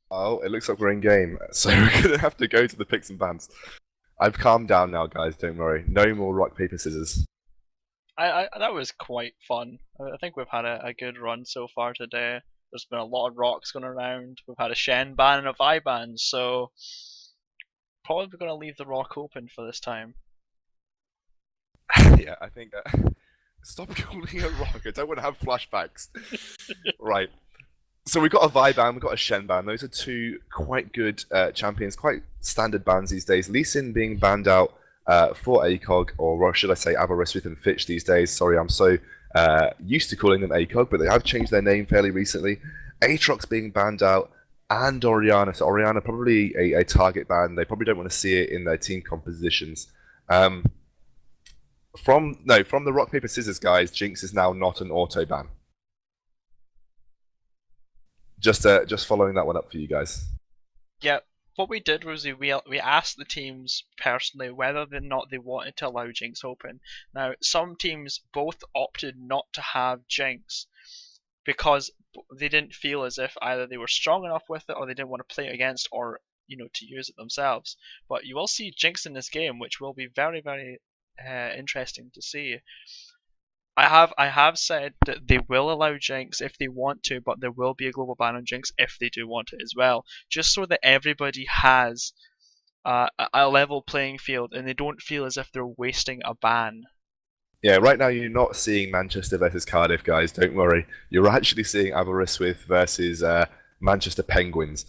Oh, it looks like we're in game, so we're gonna have to go to the picks and bans. I've calmed down now, guys. Don't worry. No more rock paper scissors. I that was quite fun. I think we've had a good run so far today. There's been a lot of rocks going around. We've had a Shen ban and a Vi ban, so probably going to leave the rock open for this time. Yeah, I think. Stop calling it rock. I don't want to have flashbacks. Right. So we've got a Vi ban, we've got a Shen ban. Those are two quite good champions, quite standard bans these days. Lee Sin being banned out for ACOG, or should I say Aberystwyth and Fitch these days. Sorry, I'm so used to calling them ACOG, but they have changed their name fairly recently. Aatrox being banned out, and Oriana. So Oriana probably a target ban. They probably don't want to see it in their team compositions. Um, from the rock paper scissors guys, Jinx is now not an auto ban. Just following that one up for you guys. Yeah, what we did was we asked the teams personally whether or not they wanted to allow Jinx open. Now, some teams both opted not to have Jinx because they didn't feel as if either they were strong enough with it or they didn't want to play it against or to use it themselves. But you will see Jinx in this game, which will be very very interesting to see. I have said that they will allow Jinx if they want to, but there will be a global ban on Jinx if they do want it as well, just so that everybody has a level playing field and they don't feel as if they're wasting a ban. Yeah, right now you're not seeing Manchester versus Cardiff, guys. Don't worry. You're actually seeing Aberystwyth versus Manchester Penguins.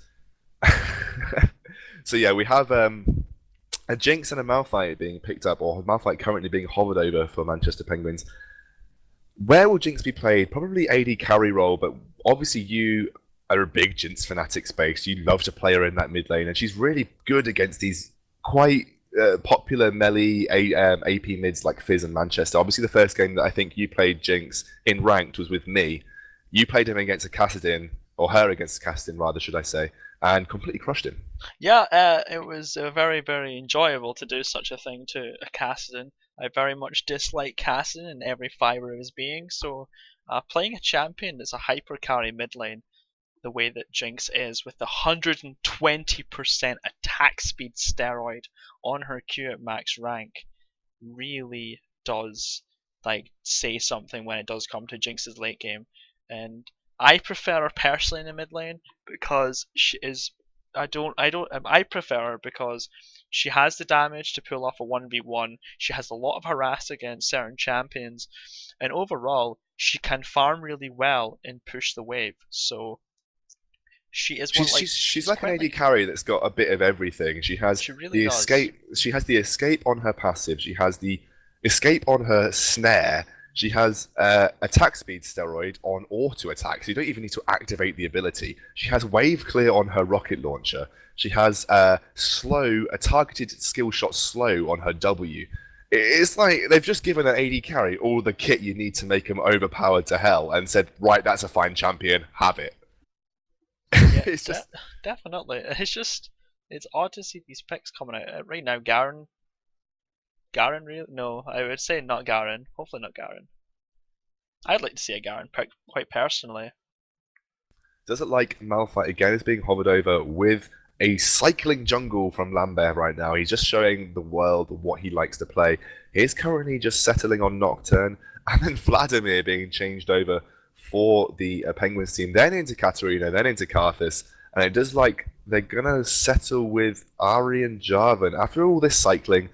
So yeah, we have a Jinx and a Malphite being picked up, or Malphite currently being hovered over for Manchester Penguins. Where will Jinx be played? Probably AD carry role, but obviously you are a big Jinx fanatic space. You love to play her in that mid lane, and she's really good against these quite popular melee AP mids like Fizz and Manchester. Obviously, the first game that I think you played Jinx in ranked was with me. You played him against a Kassadin, or her against a Kassadin, rather, should I say, and completely crushed him. Yeah, it was very very enjoyable to do such a thing to a Kassadin. I very much dislike Kassadin in every fibre of his being, so playing a champion that's a hyper carry mid lane the way that Jinx is with the 120% attack speed steroid on her Q at max rank really does say something when it does come to Jinx's late game. And I prefer her personally in the mid lane because she is I prefer her because she has the damage to pull off a 1v1. She has a lot of harass against certain champions, and overall she can farm really well and push the wave. So she is one She's she's like an quite AD carry that's got a bit of everything. She has she really the does. escape. She has the escape on her passive. She has the escape on her snare. She has attack speed steroid on auto attack, so you don't even need to activate the ability. She has wave clear on her rocket launcher. She has a targeted skill shot slow on her W. It's like they've just given an AD carry all the kit you need to make him overpowered to hell, and said, right, that's a fine champion, have it. Yeah, It's just definitely. It's odd to see these picks coming out right now. Garen really? No, I would say not Garen. Hopefully not Garen. I'd like to see a Garen pick quite personally. does it like Malphite again is being hovered over with a cycling jungle from Lambert right now. He's just showing the world what he likes to play. He's currently just settling on Nocturne, and then Vladimir being changed over for the Penguins team, then into Katarina, then into Karthus, and it does like they're gonna settle with Ari and Jarvan. After all this cycling,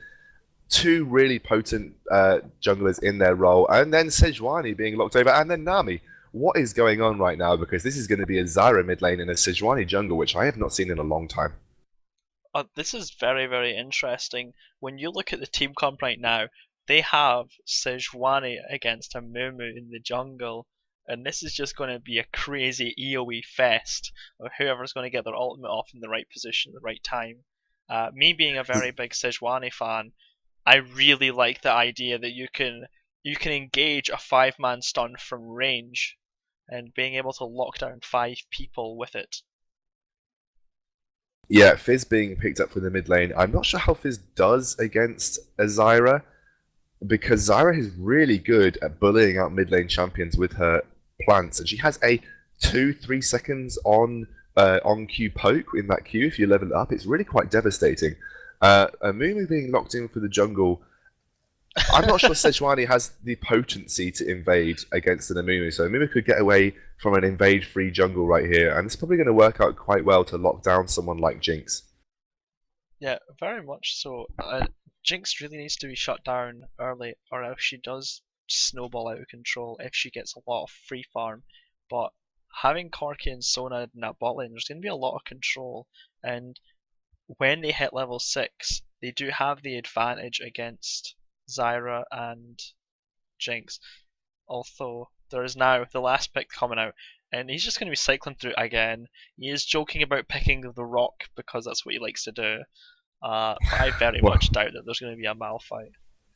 two really potent junglers in their role, and then Sejuani being locked over, and then Nami. What is going on right now? Because this is going to be a Zyra mid lane and a Sejuani jungle, which I have not seen in a long time. This is very, very interesting. When you look at the team comp right now, they have Sejuani against a Mumu in the jungle, and this is just going to be a crazy EoE fest of whoever's going to get their ultimate off in the right position at the right time. Me being a very big Sejuani fan, I really like the idea that you can engage a 5-man stun from range and being able to lock down 5 people with it. Yeah, Fizz being picked up from the mid lane. I'm not sure how Fizz does against a Zyra, because Zyra is really good at bullying out mid lane champions with her plants, and she has a 2-3 seconds on on Q poke in that Q, if you level it up, it's really quite devastating. A Mumu being locked in for the jungle, I'm not sure Sejuani has the potency to invade against an Amumu, so Amumu could get away from an invade-free jungle right here, and it's probably going to work out quite well to lock down someone like Jinx. Yeah, very much so. Jinx really needs to be shut down early, or else she does snowball out of control if she gets a lot of free farm. But having Corki and Sona in that bot lane, there's going to be a lot of control, and when they hit level 6, they do have the advantage against Zyra and Jinx. Although there is now the last pick coming out, and he's just going to be cycling through again. He is joking about picking the rock because that's what he likes to do. But I very Well, much doubt that there's going to be a Malphite.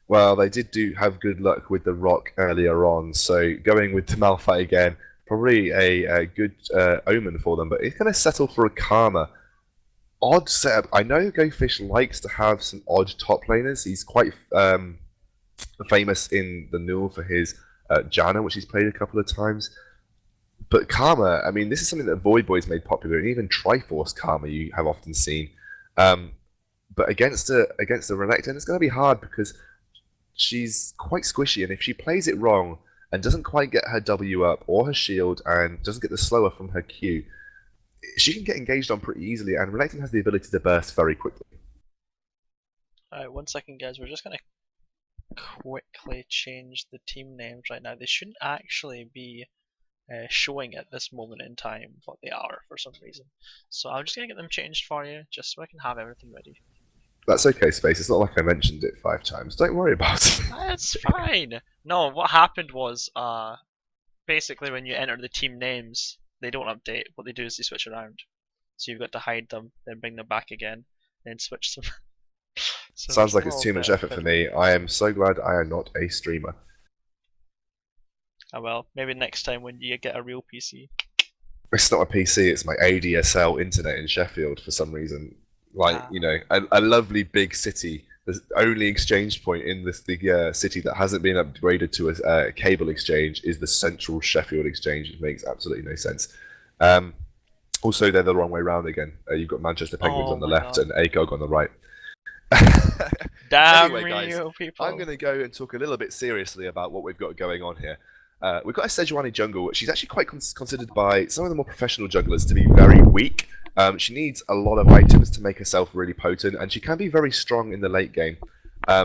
well, they did do have good luck with the rock earlier on, so going with the Malphite again, probably a good omen for them, but he's going to settle for a Karma. Odd setup. I know GoFish likes to have some odd top laners. He's quite famous in the Null for his Janna, which he's played a couple of times. But Karma, I mean, this is something that Void Boys made popular, and even Triforce Karma you have often seen. Um, but against a Renekton, it's going to be hard because she's quite squishy, and if she plays it wrong and doesn't quite get her W up or her shield and doesn't get the slower from her Q, she can get engaged on pretty easily, and Renekton has the ability to burst very quickly. Alright, 1 second, guys. We're just going to quickly change the team names right now. They shouldn't actually be showing at this moment in time, but they are for some reason. So I'm just going to get them changed for you, just so I can have everything ready. That's okay, Space. It's not like I mentioned it 5 times. Don't worry about it. That's fine. No, what happened was, basically when you enter the team names, they don't update. What they do is they switch around. So you've got to hide them, then bring them back again, then switch them. So Sounds there's a like it's little too bit much of effort for fiddling. me. I am so glad I am not a streamer. Oh well, maybe next time when you get a real PC. It's not a PC, it's my ADSL internet in Sheffield for some reason. Like, Ah, a lovely big city. The only exchange point in the city that hasn't been upgraded to a cable exchange is the central Sheffield exchange. It makes absolutely no sense. Um, Also, they're the wrong way round again. You've got Manchester Penguins oh on the my left god. and ACOG on the right. Damn Anyway, guys, you I'm people. going to go and talk a little bit seriously about what we've got going on here. We've got a Sejuani jungle, which is actually quite considered by some of the more professional junglers to be very weak. She needs a lot of items to make herself really potent, and she can be very strong in the late game.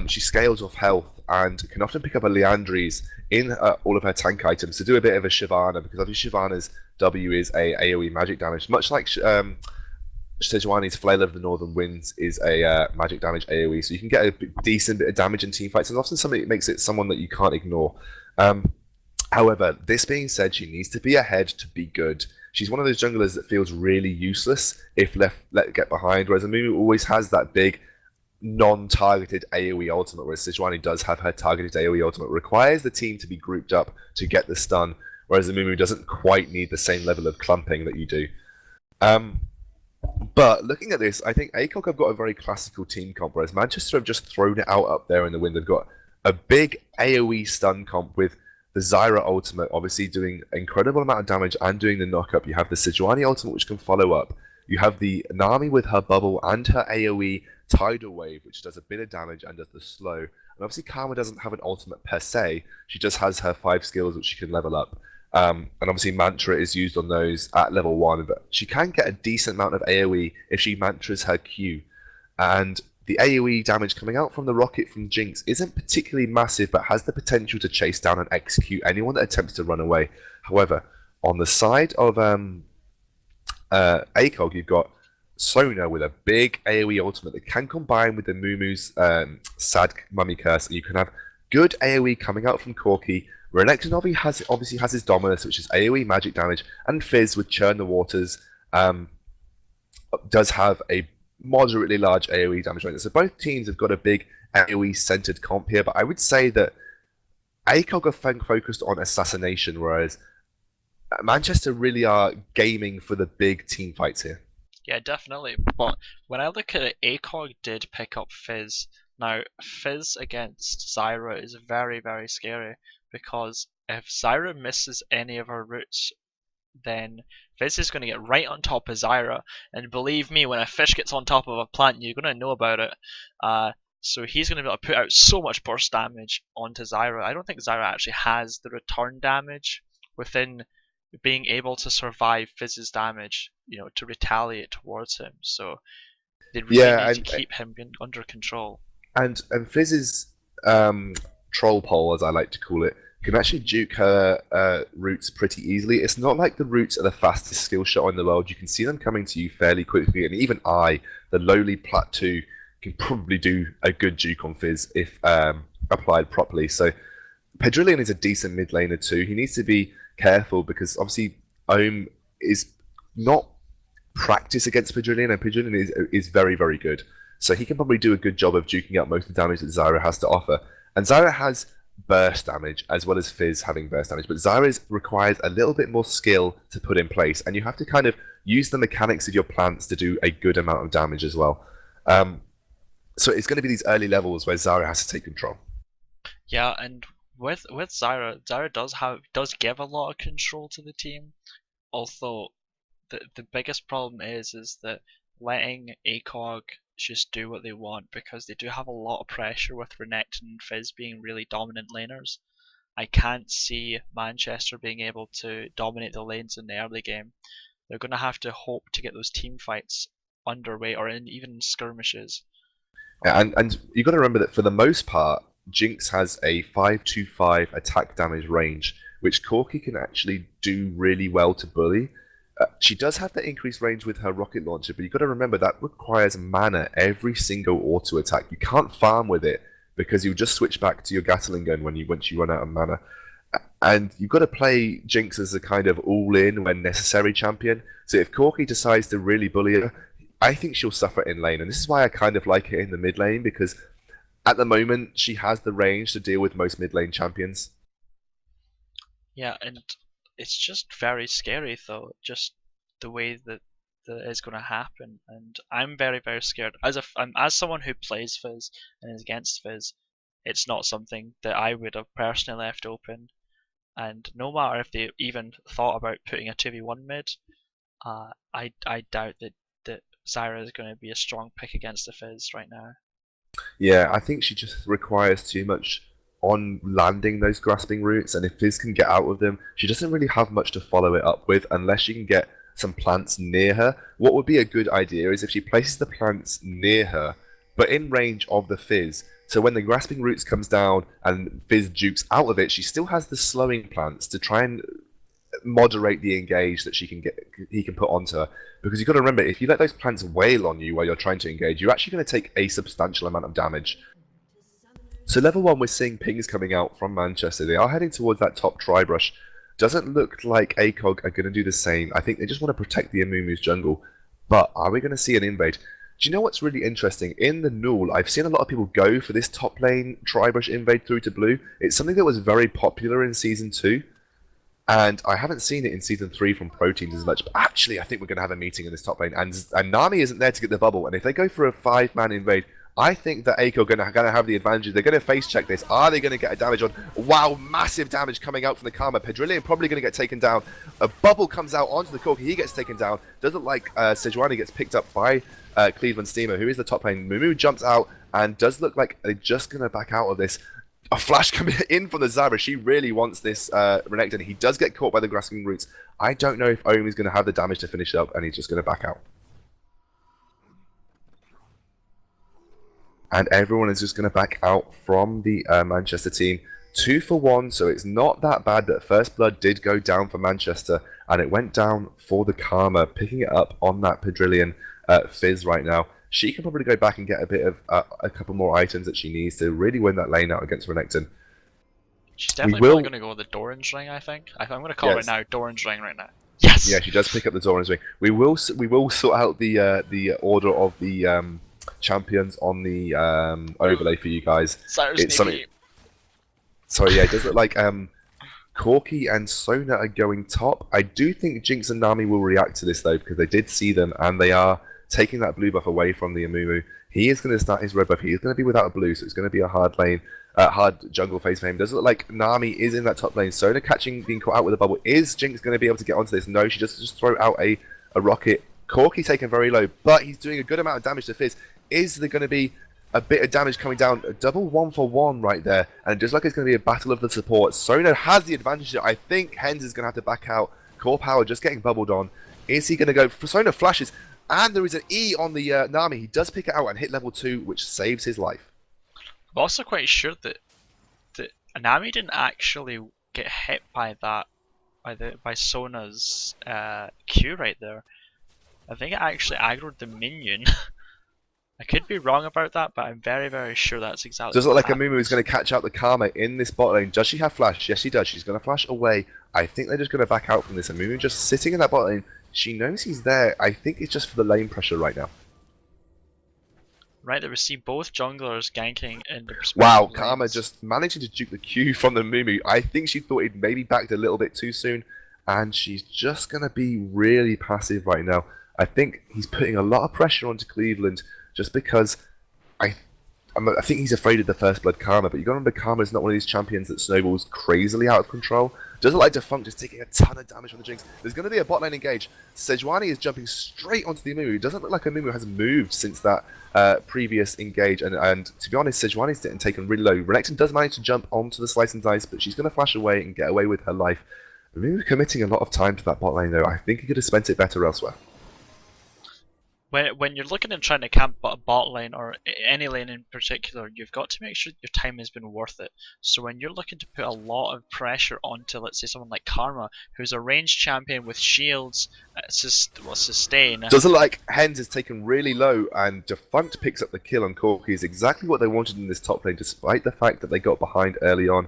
She scales off health and can often pick up a Leandries in all of her tank items to do a bit of a Shyvana, because obviously Shyvana's W is a AoE magic damage, much like Sejuani's Flail of the Northern Winds is a magic damage AoE, so you can get a decent bit of damage in team fights, and often something that makes it someone that you can't ignore. However, this being said, she needs to be ahead to be good. She's one of those junglers that feels really useless if let get behind, whereas Amumu always has that big non-targeted AoE ultimate, whereas Sejuani does have her targeted AoE ultimate. It requires the team to be grouped up to get the stun, whereas Amumu doesn't quite need the same level of clumping that you do. But looking at this, I think ACOG have got a very classical team comp, whereas Manchester have just thrown it out up there in the wind. They've got a big AoE stun comp with the Zyra ultimate, obviously doing an incredible amount of damage and doing the knockup. You have the Sejuani ultimate, which can follow up. You have the Nami with her bubble and her AoE tidal wave, which does a bit of damage and does the slow. And obviously, Karma doesn't have an ultimate per se. She just has her 5 skills, which she can level up. And obviously Mantra is used on those at level 1, but she can get a decent amount of AoE if she mantras her Q. And the AoE damage coming out from the rocket from Jinx isn't particularly massive, but has the potential to chase down and execute anyone that attempts to run away. However, on the side of ACOG, you've got Sona with a big AoE ultimate that can combine with the Mumu's sad mummy curse, and you can have good AoE coming out from Corki. Renekton obviously has his Dominus, which is AoE magic damage, and Fizz with Churn the Waters does have a moderately large AoE damage range. So both teams have got a big AoE centered comp here, but I would say that ACOG are focused on assassination, whereas Manchester really are gaming for the big team fights here. Yeah, definitely. But when I look at it, ACOG did pick up Fizz. Now, Fizz against Zyra is very, very scary because if Zyra misses any of her routes, then Fizz is going to get right on top of Zyra, and believe me, when a fish gets on top of a plant, you're going to know about it. So he's going to be able to put out so much burst damage onto Zyra. I don't think Zyra actually has the return damage within being able to survive Fizz's damage, to retaliate towards him. So they really Yeah, need to keep him under control. and Fizz's troll pole, as I like to call it, can actually juke her roots pretty easily. It's not like the roots are the fastest skill shot in the world. You can see them coming to you fairly quickly, and even I, the lowly Plat 2, can probably do a good juke on Fizz if applied properly. So Pedrillion is a decent mid laner too. He needs to be careful because obviously Ohm is not practice against Pedrillion, and Pedrillion is very, very good. So he can probably do a good job of duking out most of the damage that Zyra has to offer. And Zyra has burst damage as well as Fizz having burst damage, but Zyra's requires a little bit more skill to put in place, and you have to kind of use the mechanics of your plants to do a good amount of damage as well. So it's going to be these early levels where Zyra has to take control. Yeah, and with Zyra does give a lot of control to the team. Although the biggest problem is that letting ACOG just do what they want, because they do have a lot of pressure with Renekton and Fizz being really dominant laners. I can't see Manchester being able to dominate the lanes in the early game. They're going to have to hope to get those team fights underway, or even skirmishes. And you've got to remember that for the most part, Jinx has a 525 attack damage range, which Corki can actually do really well to bully. She does have that increased range with her rocket launcher, but you've got to remember that requires mana every single auto attack. You can't farm with it because you'll just switch back to your Gatling gun once you run out of mana. And you've got to play Jinx as a kind of all-in when necessary champion. So if Corki decides to really bully her, I think she'll suffer in lane. And this is why I kind of like her in the mid lane, because at the moment she has the range to deal with most mid lane champions. Yeah, and it's just very scary though, just the way that is going to happen, and I'm very, very scared. As someone who plays Fizz and is against Fizz, it's not something that I would have personally left open. And no matter if they even thought about putting a 2v1 mid, I doubt that Zyra is going to be a strong pick against the Fizz right now. Yeah, I think she just requires too much on landing those grasping roots, and if Fizz can get out of them, she doesn't really have much to follow it up with unless she can get some plants near her. What would be a good idea is if she places the plants near her, but in range of the Fizz, so when the grasping roots comes down and Fizz jukes out of it, she still has the slowing plants to try and moderate the engage that he can put onto her. Because you've got to remember, if you let those plants wail on you while you're trying to engage, you're actually going to take a substantial amount of damage. So level 1, we're seeing pings coming out from Manchester. They are heading towards that top Tribrush. Doesn't look like ACOG are going to do the same. I think they just want to protect the Amumu's jungle. But are we going to see an invade? Do you know what's really interesting? In the Null, I've seen a lot of people go for this top lane Tribrush invade through to blue. It's something that was very popular in Season 2. And I haven't seen it in Season 3 from Pro Teams as much. But actually, I think we're going to have a meeting in this top lane. And Nami isn't there to get the bubble. And if they go for a 5-man invade, I think that ACOG are going to have the advantage. They're going to face check this. Are they going to get a damage on? Wow, massive damage coming out from the Karma. Pedrillion probably going to get taken down. A bubble comes out onto the Corki. He gets taken down. Doesn't look like Sejuani gets picked up by Cleveland Steamer, who is the top lane. Mumu jumps out and does look like they're just going to back out of this. A flash coming in from the Zyra. She really wants this Renekton. He does get caught by the grasping roots. I don't know if Ohm is going to have the damage to finish up, and he's just going to back out. And everyone is just going to back out from the Manchester team. 2 for 1, so it's not that bad that First Blood did go down for Manchester, and it went down for the Karma, picking it up on that Pedrillion Fizz right now. She can probably go back and get a bit of a couple more items that she needs to really win that lane out against Renekton. She's definitely probably going to go with the Doran's Ring, I think. I'm going to call it right now, Doran's Ring right now. Yes! Yeah, she does pick up the Doran's Ring. We will sort out the order of the champions on the overlay for you guys. It's something. Sorry, yeah, it does look like Corki and Sona are going top. I do think Jinx and Nami will react to this though, because they did see them and they are taking that blue buff away from the Amumu. He is going to start his red buff. He is going to be without a blue, so it's going to be a hard lane. hard jungle phase for him. Does it look like Nami is in that top lane? Sona being caught out with a bubble. Is Jinx going to be able to get onto this? No, she just throw out a rocket. Corki taken very low, but he's doing a good amount of damage to Fizz. Is there going to be a bit of damage coming down? A double 1-for-1 right there, and just like it's going to be a battle of the support. Sona has the advantage here. I think Hens is going to have to back out. Core Power just getting bubbled on. Is he going to go? Sona flashes, and there is an E on the Nami. He does pick it out and hit level 2, which saves his life. I'm also quite sure that Nami didn't actually get hit by that by Sona's Q right there. I think it actually aggroed the minion. I could be wrong about that, but I'm very, very sure that's exactly Does it what look like happened. Amumu is going to catch out the Karma in this bot lane? Does she have flash? Yes, she does. She's going to flash away. I think they're just going to back out from this. Amumu just sitting in that bot lane. She knows he's there. I think it's just for the lane pressure right now. Right, there we see both junglers ganking in the respective Wow, lanes. Karma just managing to duke the Q from the Mumu. I think she thought he'd maybe backed a little bit too soon, and she's just going to be really passive right now. I think he's putting a lot of pressure onto Cleveland just because I think he's afraid of the first blood Karma, but you got to remember Karma is not one of these champions that snowballs crazily out of control. Doesn't like Defunct just taking a ton of damage from the Jinx. There's going to be a bot lane engage. Sejuani is jumping straight onto the Amumu. It doesn't look like Amumu has moved since that previous engage, and to be honest, Sejuani's getting taken really low. Renekton does manage to jump onto the slice and dice, but she's going to flash away and get away with her life. Amumu committing a lot of time to that bot lane though. I think he could have spent it better elsewhere. When you're looking at trying to camp a bot lane or any lane in particular, you've got to make sure your time has been worth it. So when you're looking to put a lot of pressure onto, let's say, someone like Karma, who's a ranged champion with shields, sustain. Does it look like Hens is taken really low, and Defunct picks up the kill on Corki? Is exactly what they wanted in this top lane, despite the fact that they got behind early on.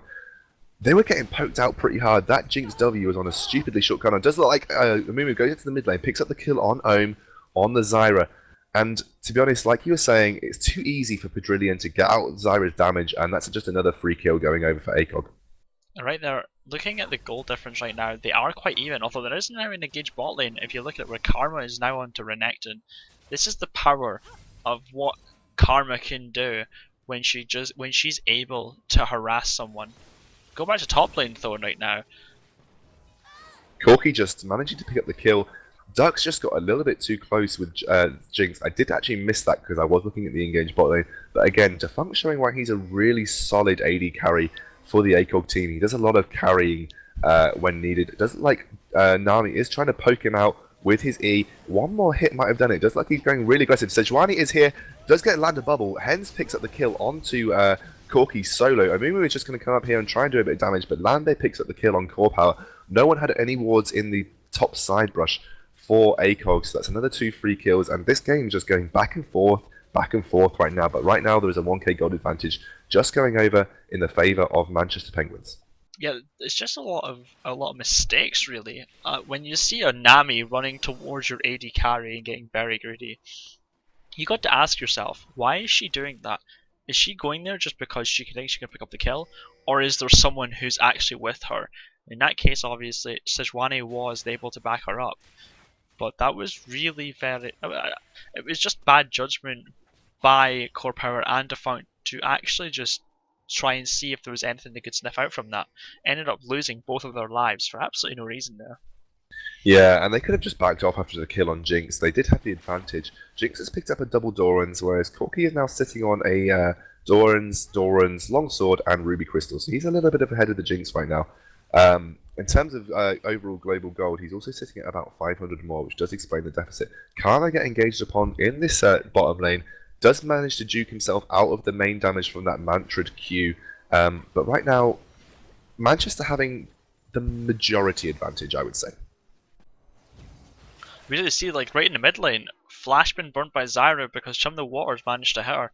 They were getting poked out pretty hard. That Jinx W was on a stupidly short cooldown. Does it look like Amumu goes into the mid lane, picks up the kill on Ohm, on the Zyra, and to be honest, like you were saying, it's too easy for Pedrillion to get out Zyra's damage, and that's just another free kill going over for ACOG. Right there, looking at the goal difference right now, they are quite even, although there is now an engaged bot lane. If you look at where Karma is now onto Renekton, this is the power of what Karma can do when she's able to harass someone. Go back to top lane though right now. Corki just managing to pick up the kill. Duck's just got a little bit too close with Jinx. I did actually miss that because I was looking at the engaged bot lane. But again, Defunct showing why he's a really solid AD carry for the ACOG team. He does a lot of carrying when needed. It doesn't like Nami is trying to poke him out with his E. One more hit might have done it. Does like he's going really aggressive. Sejuani is here. Does get land a bubble. Hens picks up the kill onto Corki solo. Amumu is just going to come up here and try and do a bit of damage, but Lande picks up the kill on Core Power. No one had any wards in the top side brush for ACOG, so that's another 2 free kills, and this game is just going back and forth right now. But right now there is a 1k gold advantage just going over in the favour of Manchester Penguins. Yeah, it's just a lot of mistakes really. When you see a Nami running towards your AD carry and getting very greedy, you got to ask yourself, why is she doing that? Is she going there just because she thinks she can pick up the kill, or is there someone who's actually with her? In that case, obviously, Sejuani was able to back her up. But that was really it was just bad judgment by Core Power and Defunct to actually just try and see if there was anything they could sniff out from that. Ended up losing both of their lives for absolutely no reason there. Yeah, and they could have just backed off after the kill on Jinx. They did have the advantage. Jinx has picked up a double Doran's, whereas Corki is now sitting on a Doran's, Longsword, and Ruby Crystal. So he's a little bit ahead of the Jinx right now. In terms of overall global gold, he's also sitting at about 500 more, which does explain the deficit. Karma get engaged upon in this bottom lane, does manage to duke himself out of the main damage from that Mantrid Q, but right now, Manchester having the majority advantage, I would say. We really see, like, right in the mid lane, Flash been burnt by Zyra because Chum the Waters managed to hit her.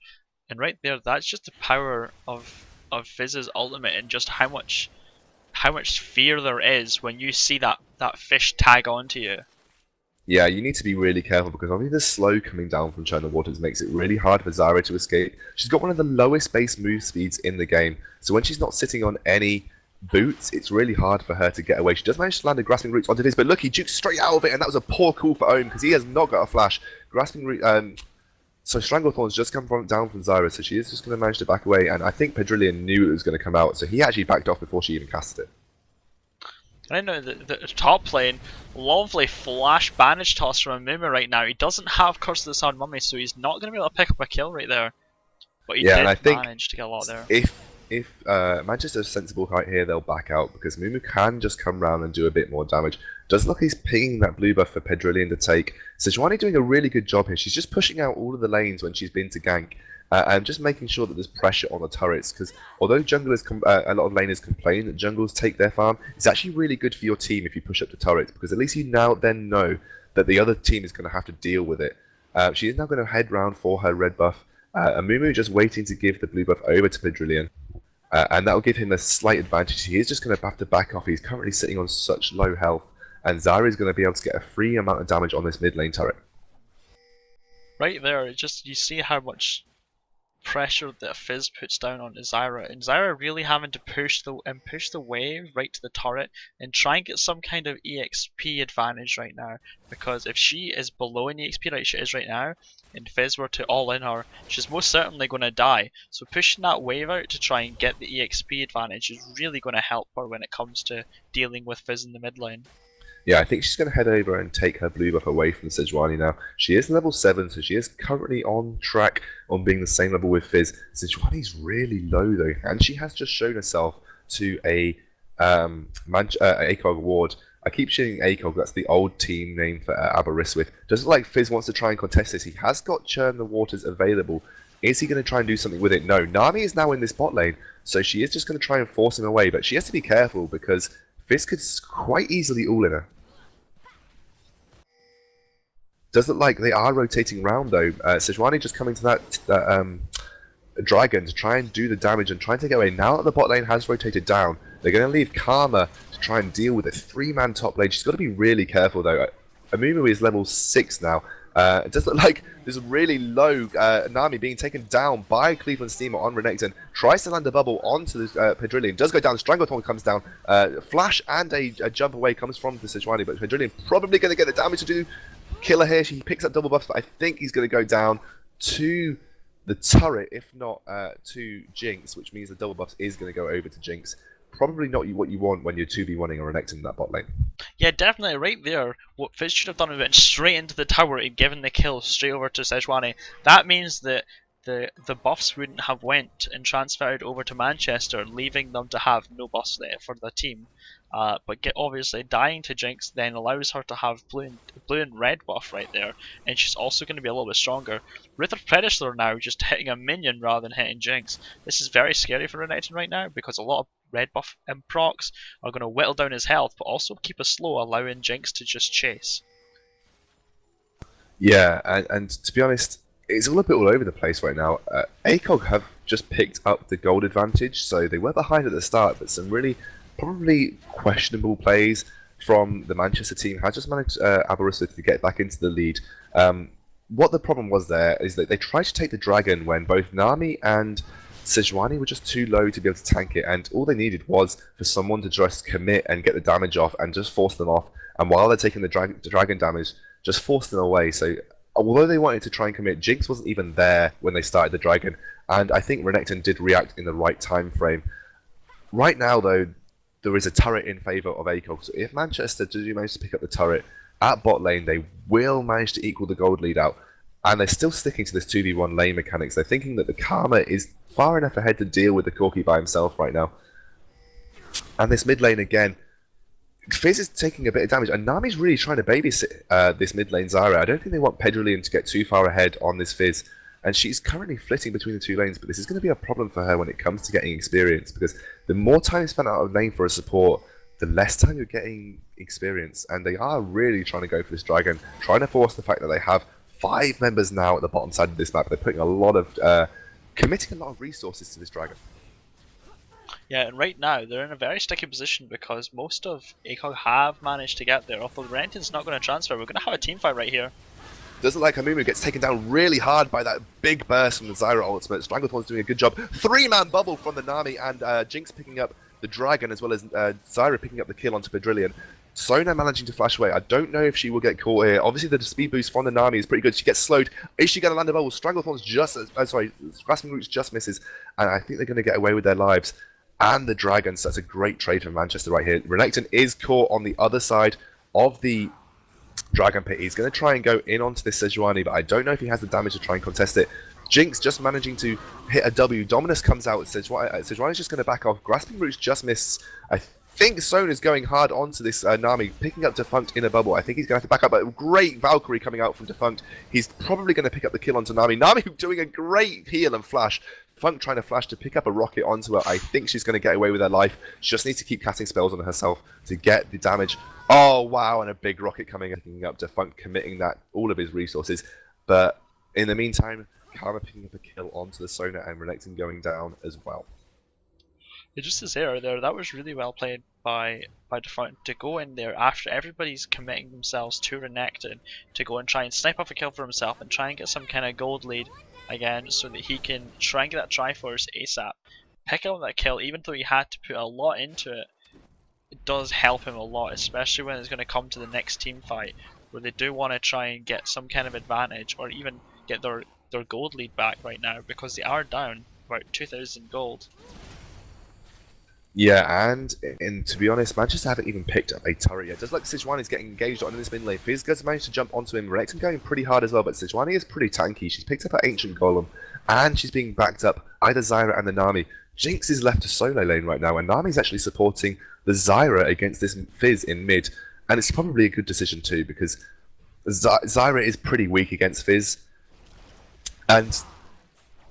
And right there, that's just the power of Fizz's ultimate and just how much fear there is when you see that fish tag onto you. Yeah, you need to be really careful because obviously the slow coming down from China Waters makes it really hard for Zyra to escape. She's got one of the lowest base move speeds in the game, so when she's not sitting on any boots, it's really hard for her to get away. She does manage to land a Grasping Roots onto this, but look, he jukes straight out of it, and that was a poor call for Ohm because he has not got a flash. Grasping Root, So Stranglethorn's just come down from Zyra, so she is just going to manage to back away, and I think Pedrillion knew it was going to come out, so he actually backed off before she even casted it. I know the top lane, lovely flash bandage toss from Amumu right now. He doesn't have Curse of the Sun Mummy, so he's not going to be able to pick up a kill right there. But he Yeah, did and I think manage to get a lot there. if Manchester's sensible right here, they'll back out because Mumu can just come round and do a bit more damage. Does look like he's pinging that blue buff for Pedrillion to take. Sejuani doing a really good job here. She's just pushing out all of the lanes when she's been to gank. And just making sure that there's pressure on the turrets, because although junglers, a lot of laners complain that jungles take their farm, it's actually really good for your team if you push up the turrets, because at least you now then know that the other team is going to have to deal with it. She is now going to head round for her red buff. Amumu just waiting to give the blue buff over to Pedrillion, and that will give him a slight advantage. He is just going to have to back off. He's currently sitting on such low health, and Zyra is going to be able to get a free amount of damage on this mid lane turret. Right there, just you see how much pressure that Fizz puts down on Zyra, and Zyra really having to push the wave right to the turret and try and get some kind of EXP advantage right now, because if she is below in EXP like she is right now, and Fizz were to all in her, she's most certainly going to die. So pushing that wave out to try and get the EXP advantage is really going to help her when it comes to dealing with Fizz in the mid lane. Yeah, I think she's going to head over and take her blue buff away from Sejuani now. She is level 7, so she is currently on track on being the same level with Fizz. Sejuani's really low though, and she has just shown herself to a ACOG ward. I keep saying ACOG, that's the old team name for Aberystwyth. Does it look like Fizz wants to try and contest this? He has got Churn the Waters available. Is he going to try and do something with it? No. Nami is now in this bot lane, so she is just going to try and force him away, but she has to be careful because Fizz could quite easily all in her. Does look like they are rotating round though. Sejuani just coming to that dragon to try and do the damage and try and take it away. Now that the bot lane has rotated down, they're going to leave Karma to try and deal with a 3-man top lane. She's got to be really careful though. Amumu is level 6 now. It does look like there's a really low Nami being taken down by Cleveland Steamer on Renekton. Tries to land a bubble onto the Pedrillion. Does go down. Stranglethorn comes down. Flash and a jump away comes from the Sejuani, but Pedrillion probably going to get the damage to do. Killer here. She picks up double buffs, but I think he's going to go down to the turret, if not to Jinx, which means the double buffs is going to go over to Jinx. Probably not what you want when you're 2v1ing a Renekton in that bot lane. Yeah, definitely right there. What Fizz should have done is went straight into the tower and given the kill straight over to Sejuani. That means that the buffs wouldn't have went and transferred over to Manchester, leaving them to have no buffs there for the team. But obviously dying to Jinx then allows her to have blue and red buff right there, and she's also going to be a little bit stronger. Ritter Predator now just hitting a minion rather than hitting Jinx. This is very scary for Renekton right now because a lot of red buff procs are going to whittle down his health, but also keep us slow, allowing Jinx to just chase. Yeah, and to be honest, it's all a bit all over the place right now. ACOG have just picked up the gold advantage, so they were behind at the start, but some really probably questionable plays from the Manchester team has just managed Aberystwyth to get back into the lead. What the problem was there is that they tried to take the dragon when both Nami and Sejuani were just too low to be able to tank it, and all they needed was for someone to just commit and get the damage off and just force them off, and while they're taking the dragon damage, just force them away. So although they wanted to try and commit, Jinx wasn't even there when they started the dragon, and I think Renekton did react in the right time frame. Right now though, there is a turret in favour of ACOG, so if Manchester do manage to pick up the turret at bot lane, they will manage to equal the gold lead out, and they're still sticking to this 2v1 lane mechanics. They're thinking that the Karma is far enough ahead to deal with the Corki by himself right now. And this mid lane again, Fizz is taking a bit of damage, and Nami's really trying to babysit this mid lane Zyra. I don't think they want Pedrillion to get too far ahead on this Fizz, and she's currently flitting between the two lanes, but this is going to be a problem for her when it comes to getting experience, because the more time spent out of lane for a support, the less time you're getting experience, and they are really trying to go for this dragon, trying to force the fact that they have 5 members now at the bottom side of this map. They're putting a lot of, committing a lot of resources to this dragon. Yeah, and right now they're in a very sticky position because most of ACOG have managed to get there. Although Renekton's not going to transfer, we're going to have a team fight right here. Doesn't like Amumu gets taken down really hard by that big burst from the Zyra ultimate. Stranglethorn's doing a good job. 3-man bubble from the Nami, and Jinx picking up the dragon, as well as Zyra picking up the kill onto Pedrillion. Sona managing to flash away. I don't know if she will get caught here. Obviously, the speed boost from the Nami is pretty good. She gets slowed. Is she going to land a bubble? Stranglethorn's just... Grasping Roots just misses. And I think they're going to get away with their lives. And the Dragons. That's a great trade from Manchester right here. Renekton is caught on the other side of the Dragon Pit. He's going to try and go in onto this Sejuani, but I don't know if he has the damage to try and contest it. Jinx just managing to hit a W. Dominus comes out. Sejuani's just going to back off. Grasping Roots just miss. I think Sona's going hard onto this Nami, picking up Defunct in a bubble. I think he's going to have to back up, but great Valkyrie coming out from Defunct. He's probably going to pick up the kill onto Nami. Nami doing a great heal and flash. Defunct trying to flash to pick up a rocket onto her. I think she's going to get away with her life. She just needs to keep casting spells on herself to get the damage. Oh, wow, and a big rocket coming and picking up Defunct, committing that all of his resources. But in the meantime, Karma picking up a kill onto the Sona and Renekton going down as well. Yeah, just as there, that was really well played by Defunct to go in there after everybody's committing themselves to Renekton to go and try and snipe off a kill for himself and try and get some kind of gold lead again so that he can try and get that Triforce ASAP. Pick up that kill, even though he had to put a lot into it, it does help him a lot, especially when it's going to come to the next team fight where they do want to try and get some kind of advantage or even get their gold lead back right now because they are down about 2,000 gold. Yeah, and to be honest, Manchester haven't even picked up a turret yet. Does look Sejuani is getting engaged on in this mid lane. Fizz has managed to jump onto him. Renekton going pretty hard as well, but Sejuani is pretty tanky. She's picked up her Ancient Golem, and she's being backed up by the Zyra and the Nami. Jinx is left to solo lane right now, and Nami's actually supporting the Zyra against this Fizz in mid. And it's probably a good decision too, because Zyra is pretty weak against Fizz. And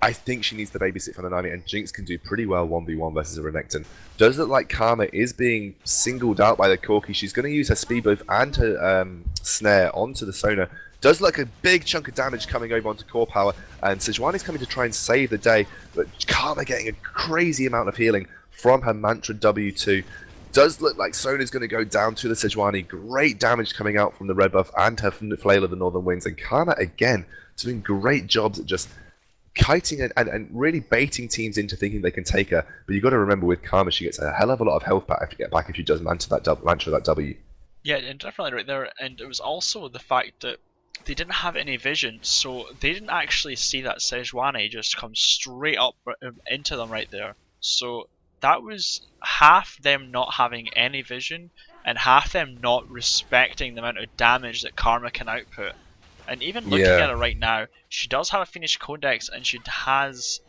I think she needs to babysit for the Nami, and Jinx can do pretty well 1v1 versus a Renekton. Does look like Karma is being singled out by the Corki. She's going to use her speed boost and her snare onto the Sona. Does look like a big chunk of damage coming over onto core power, and Sejuani's coming to try and save the day, but Karma getting a crazy amount of healing from her Mantra W2. Does look like Sona's going to go down to the Sejuani. Great damage coming out from the red buff and her Flail of the Northern Winds, and Karma again doing great jobs at just kiting and really baiting teams into thinking they can take her. But you've got to remember with Karma, she gets a hell of a lot of health back if she does mantra that W. Yeah, and definitely right there. And it was also the fact that they didn't have any vision, so they didn't actually see that Sejuani just come straight up into them right there. So that was half them not having any vision and half them not respecting the amount of damage that Karma can output. And even looking at her right now, she does have a Phoenix Codex and she has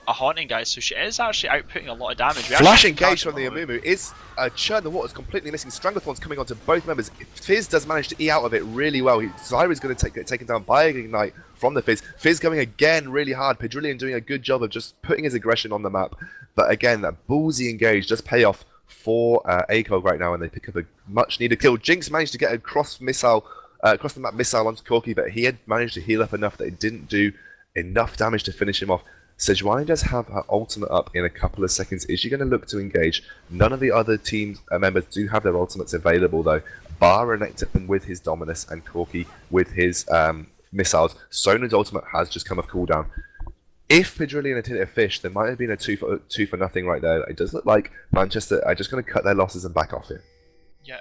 a Haunting Guy, so she is actually outputting a lot of damage. Flash engage from the Amumu is Churn the Water's completely missing. Stranglethorn's coming onto both members. Fizz does manage to E out of it really well. Zyra's going to get taken down by Ignite from the Fizz. Fizz going again really hard. Pedrillion doing a good job of just putting his aggression on the map. But again, that ballsy engage does pay off for ACOG right now, and they pick up a much needed kill. Jinx managed to get a cross the map missile onto Corki, but he had managed to heal up enough that it didn't do enough damage to finish him off. Sejuani does have her ultimate up in a couple of seconds. Is she going to look to engage? None of the other team members do have their ultimates available though. Bar Renekton with his Dominus and Corki with his missiles. Sona's ultimate has just come off cooldown. If Pedrillion had hit a fish, there might have been a two for nothing right there. It does look like Manchester are just going to cut their losses and back off here. Yeah,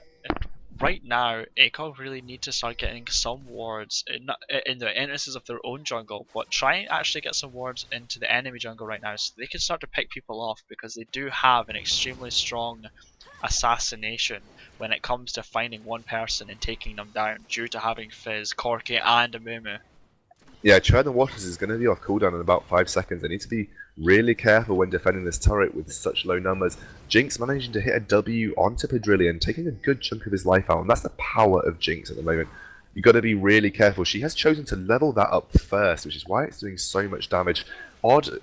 right now, ACOG really need to start getting some wards in the entrances of their own jungle, but try and actually get some wards into the enemy jungle right now so they can start to pick people off, because they do have an extremely strong assassination when it comes to finding one person and taking them down due to having Fizz, Corki and Amumu. Yeah, Churn the Waters is going to be off cooldown in about 5 seconds. They need to be really careful when defending this turret with such low numbers. Jinx managing to hit a W onto Pedrillion, taking a good chunk of his life out, and that's the power of Jinx at the moment. You've got to be really careful. She has chosen to level that up first, which is why it's doing so much damage. Odd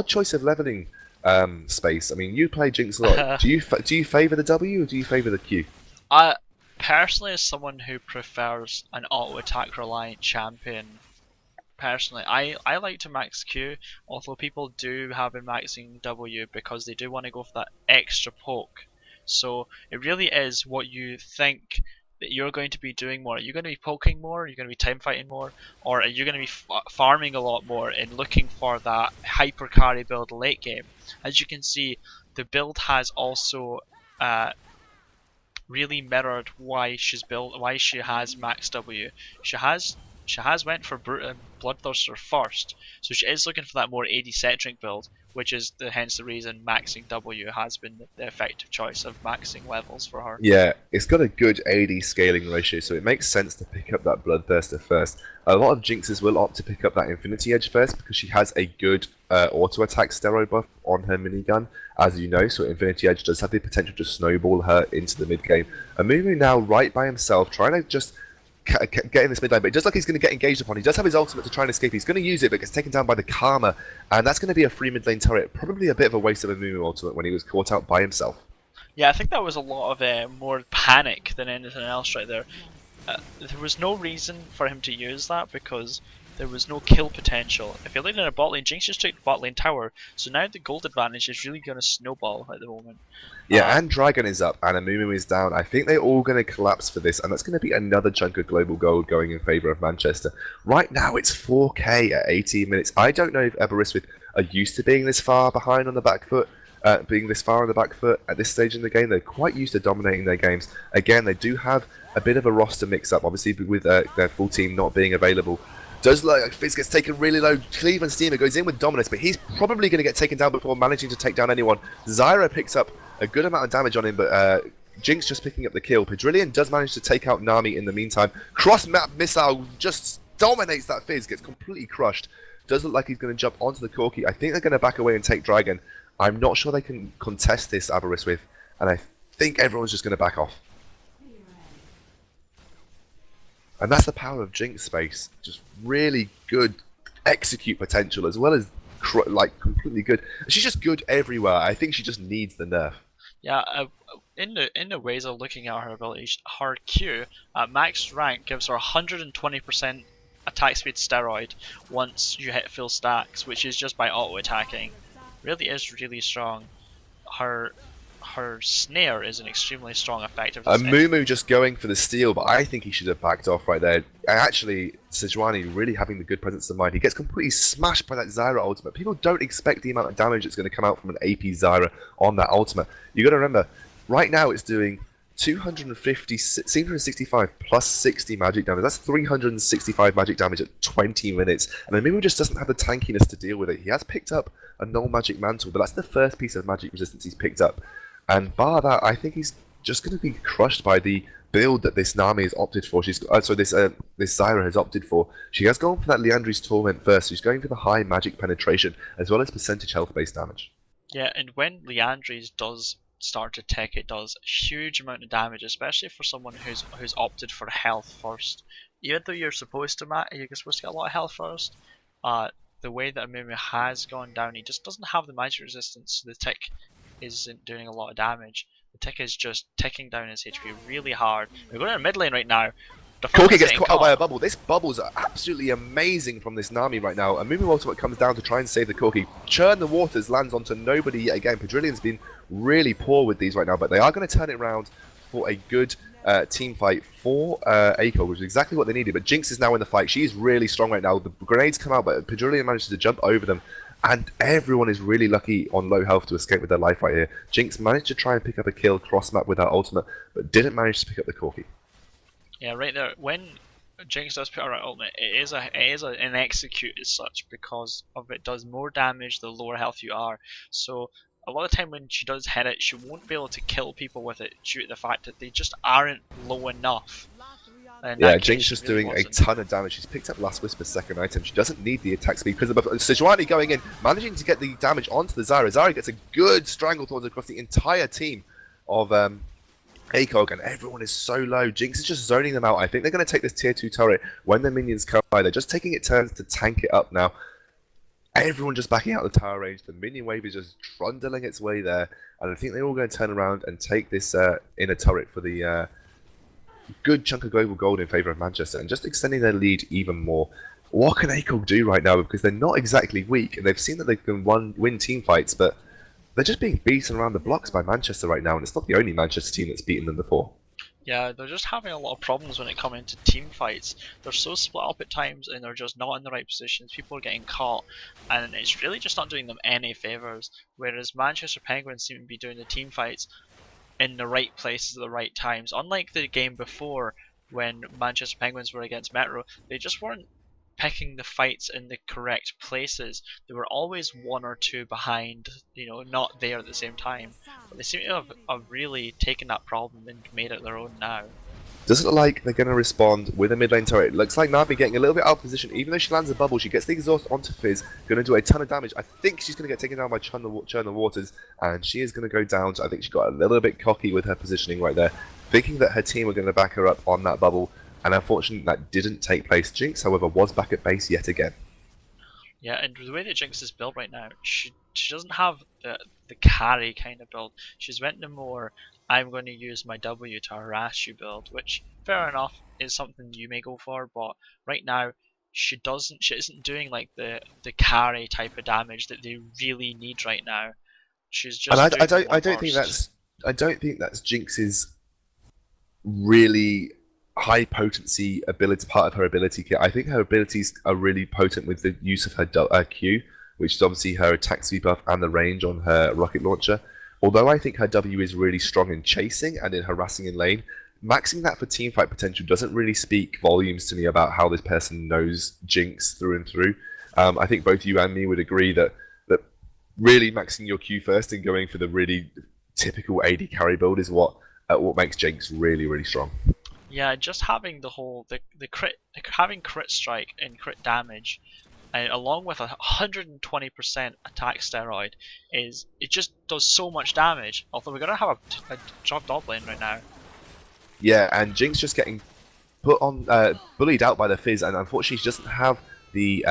choice of leveling space. I mean, you play Jinx a lot. Do you favour the W or do you favour the Q? Personally, as someone who prefers an auto-attack reliant champion, personally, I like to max Q, although people do have been maxing W because they do want to go for that extra poke. So it really is what you think that you're going to be doing more. Are you going to be poking more? Are you going to be time fighting more? Or are you going to be farming a lot more and looking for that hyper carry build late game? As you can see, the build has also really mirrored why why she has max W. She has she has went for Bloodthirster first, so she is looking for that more AD centric build, which is hence the reason maxing W has been the effective choice of maxing levels for her. Yeah, it's got a good AD scaling ratio, so it makes sense to pick up that Bloodthirster first. A lot of Jinxes will opt to pick up that Infinity Edge first because she has a good auto attack steroid buff on her minigun, as you know, so Infinity Edge does have the potential to snowball her into the mid game. Amumu now right by himself, trying to just get in this mid lane, but it does like he's going to get engaged upon. He does have his ultimate to try and escape. He's going to use it, but gets taken down by the Karma, and that's going to be a free mid lane turret. Probably a bit of a waste of a Amumu ultimate when he was caught out by himself. Yeah, I think that was a lot of more panic than anything else right there. There was no reason for him to use that because there was no kill potential. If you're looking at a bot lane, Jinx just took the bot lane tower, so now the gold advantage is really going to snowball at the moment. Yeah, and Dragon is up, and Amumu is down. I think they're all going to collapse for this, and that's going to be another chunk of global gold going in favour of Manchester. Right now, it's 4k at 18 minutes. I don't know if Aberystwyth are used to being this far behind on the back foot. Being this far on the back foot at this stage in the game. They're quite used to dominating their games. Again, they do have a bit of a roster mix-up, obviously with their full team not being available. Does look like Fizz gets taken really low. Cleveland Steamer goes in with dominance, but he's probably going to get taken down before managing to take down anyone. Zyra picks up a good amount of damage on him, but Jinx just picking up the kill. Pedrillion does manage to take out Nami in the meantime. Cross-map missile just dominates that Fizz, gets completely crushed. Does look like he's going to jump onto the Corki. I think they're going to back away and take Dragon. I'm not sure they can contest this Aberystwyth, and I think everyone's just going to back off. And that's the power of Jinx space. Just really good execute potential, as well as like completely good. She's just good everywhere. I think she just needs the nerf. Yeah, in the ways of looking at her abilities, her Q at max rank gives her 120% attack speed steroid once you hit full stacks, which is just by auto attacking. Really is really strong. Her snare is an extremely strong effective. Mumu just going for the steal, but I think he should have backed off right there. Actually, Sejuani really having the good presence of mind. He gets completely smashed by that Zyra ultimate. People don't expect the amount of damage that's going to come out from an AP Zyra on that ultimate. You got to remember, right now it's doing 765 plus 60 magic damage. That's 365 magic damage at 20 minutes. And Mumu just doesn't have the tankiness to deal with it. He has picked up a null magic mantle, but that's the first piece of magic resistance he's picked up. And bar that, I think he's just going to be crushed by the build that this Nami has opted for. This Zyra has opted for. She has gone for that Liandry's Torment first. She's going for the high magic penetration as well as percentage health based damage. Yeah, and when Liandry's does start to tick, it does a huge amount of damage, especially for someone who's opted for health first. Even though you're supposed to get a lot of health first, the way that Amumu has gone down, he just doesn't have the magic resistance, so the tick isn't doing a lot of damage. The tick is just ticking down his HP really hard. We're going in mid lane right now. Corki gets caught out by a bubble. This bubbles are absolutely amazing from this Nami right now. Amumu ultimate comes down to try and save the Corki. Churn the Waters lands onto nobody yet again. Pedrillion's been really poor with these right now, but they are going to turn it around for a good team fight for ACOG, which is exactly what they needed. But Jinx is now in the fight. She's really strong right now. The grenades come out, but Pedrillion manages to jump over them. And everyone is really lucky on low health to escape with their life right here. Jinx managed to try and pick up a kill cross-map with her ultimate, but didn't manage to pick up the Corki. Yeah, right there. When Jinx does put her ultimate, it is an execute as such because of it does more damage the lower health you are. So a lot of time when she does hit it, she won't be able to kill people with it due to the fact that they just aren't low enough. Yeah, Jinx just really doing a ton of damage. She's picked up Last Whisper's second item. She doesn't need the attack speed because of Sejuani going in, managing to get the damage onto the Zyra. Zyra gets a good Stranglethorns across the entire team of ACOG, and everyone is so low. Jinx is just zoning them out. I think they're going to take this tier 2 turret when the minions come by. They're just taking it turns to tank it up now. Everyone just backing out the tower range. The minion wave is just trundling its way there, and I think they're all going to turn around and take this inner turret for the good chunk of global gold in favour of Manchester, and just extending their lead even more. What can ACOG do right now? Because they're not exactly weak, and they've seen that they can win team fights, but they're just being beaten around the blocks by Manchester right now, and it's not the only Manchester team that's beaten them before. Yeah, they're just having a lot of problems when it comes into team fights. They're so split up at times, and they're just not in the right positions. People are getting caught, and it's really just not doing them any favours. Whereas Manchester Penguins seem to be doing the team fights in the right places at the right times. Unlike the game before, when Manchester Penguins were against Metro, they just weren't picking the fights in the correct places. They were always one or two behind, not there at the same time. But they seem to have really taken that problem and made it their own now. Does it look like they're going to respond with a mid lane turret? It looks like Na'Vi getting a little bit out of position. Even though she lands a bubble, she gets the exhaust onto Fizz, going to do a ton of damage. I think she's going to get taken down by Churn the Waters, and she is going to go down. So I think she got a little bit cocky with her positioning right there, thinking that her team were going to back her up on that bubble, and unfortunately that didn't take place. Jinx, however, was back at base yet again. Yeah, and the way that Jinx is built right now, she doesn't have the carry kind of build. She's went to more, I'm going to use my W to harass you build, which fair enough is something you may go for, but right now she isn't doing like the carry type of damage that they really need right now. She's just And doing I don't think that's Jinx's really high potency ability, part of her ability kit. I think her abilities are really potent with the use of her Q, which is obviously her attack speed buff and the range on her rocket launcher. Although I think her W is really strong in chasing and in harassing in lane, maxing that for teamfight potential doesn't really speak volumes to me about how this person knows Jinx through and through. I think both you and me would agree that really maxing your Q first and going for the really typical AD carry build is what makes Jinx really, really strong. Yeah, just having the crit, having crit strike and crit damage, along with 120% attack steroid, it just does so much damage. Although we're gonna have a drop top lane right now. Yeah, and Jinx just getting bullied out by the Fizz, and unfortunately she doesn't have the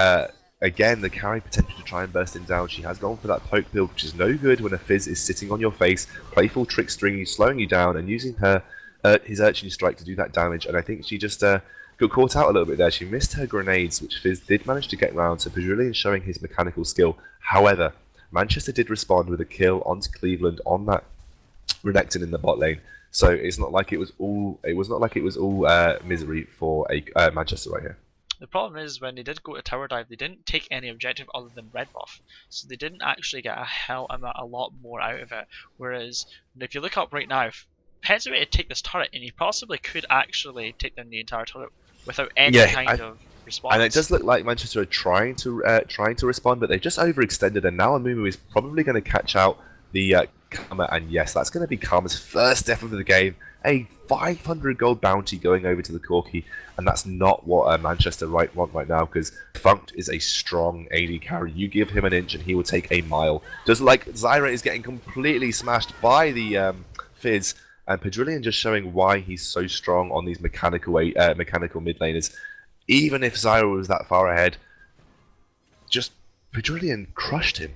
again the carry potential to try and burst him down. She has gone for that poke build, which is no good when a Fizz is sitting on your face, playful trickstering you, slowing you down, and using his Urchin Strike to do that damage. And I think she just got caught out a little bit there. She missed her grenades, which Fizz did manage to get round, so Pedrillion showing his mechanical skill. However, Manchester did respond with a kill onto Cleveland on that Renekton in the bot lane. So it's not like it was all misery for Manchester right here. The problem is when they did go to tower dive, they didn't take any objective other than red buff, so they didn't actually get a lot more out of it. Whereas if you look up right now, Pets away to take this turret, and he possibly could actually take down the entire turret without any kind of response. And it does look like Manchester are trying to respond, but they've just overextended, and now Amumu is probably going to catch out the Karma, and yes, that's going to be Karma's first death of the game. A 500 gold bounty going over to the Corki, and that's not what Manchester want right now, because Defunct is a strong AD carry. You give him an inch and he will take a mile. Just like Zyra is getting completely smashed by the Fizz, and Pedrillion just showing why he's so strong on these mechanical mid laners. Even if Zyra was that far ahead, just Pedrillion crushed him.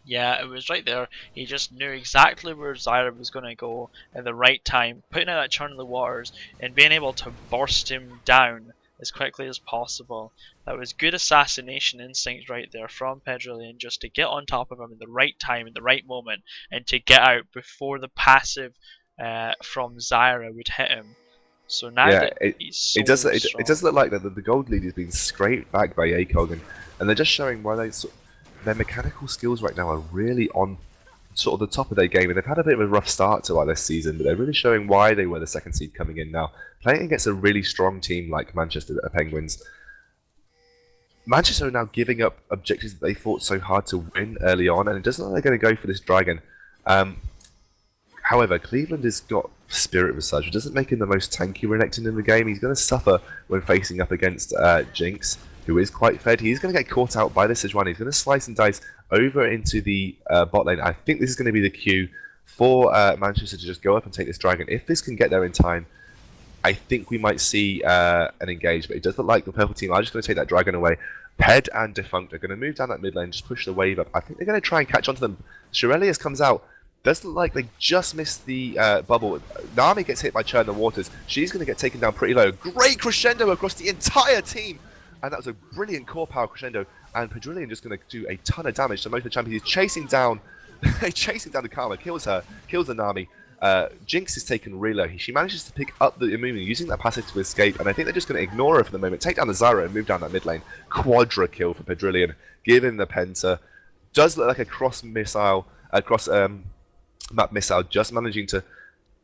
Yeah, it was right there. He just knew exactly where Zyra was going to go at the right time, putting out that Churn in the Waters and being able to burst him down as quickly as possible. That was good assassination instinct right there from Pedrillion, just to get on top of him in the right time, in the right moment, and to get out before the passive from Zyra would hit him. So now he's so it does look like that the gold lead is being scraped back by ACOG, and they're just showing why their mechanical skills right now are really on sort of the top of their game, and they've had a bit of a rough start to this season, but they're really showing why they were the second seed coming in now. Playing against a really strong team like Manchester Penguins, Manchester are now giving up objectives that they fought so hard to win early on, and it doesn't look like they're going to go for this dragon. However, Cleveland has got Spirit Visage, which doesn't make him the most tanky Renekton in the game. He's going to suffer when facing up against Jinx, who is quite fed. He's going to get caught out by the Sejuani. He's going to slice and dice over into the bot lane. I think this is going to be the cue for Manchester to just go up and take this dragon. If this can get there in time, I think we might see an engage, but it does look like the purple team are just going to take that dragon away. Ped and Defunct are going to move down that mid lane, just push the wave up. I think they're going to try and catch onto them. Shirelius comes out. Does look like they just missed the bubble. Nami gets hit by Churn the Waters. She's going to get taken down pretty low. Great crescendo across the entire team. And that was a brilliant core power crescendo. And Pedrillion just going to do a ton of damage to most of the champions. He's chasing down the Karma, kills her, kills the Nami. Jinx is taken really low. She manages to pick up the Amumu using that passive to escape. And I think they're just going to ignore her for the moment. Take down the Zyra and move down that mid lane. Quadra kill for Pedrillion. Give him the Penta. Does look like a cross missile, map missile, just managing to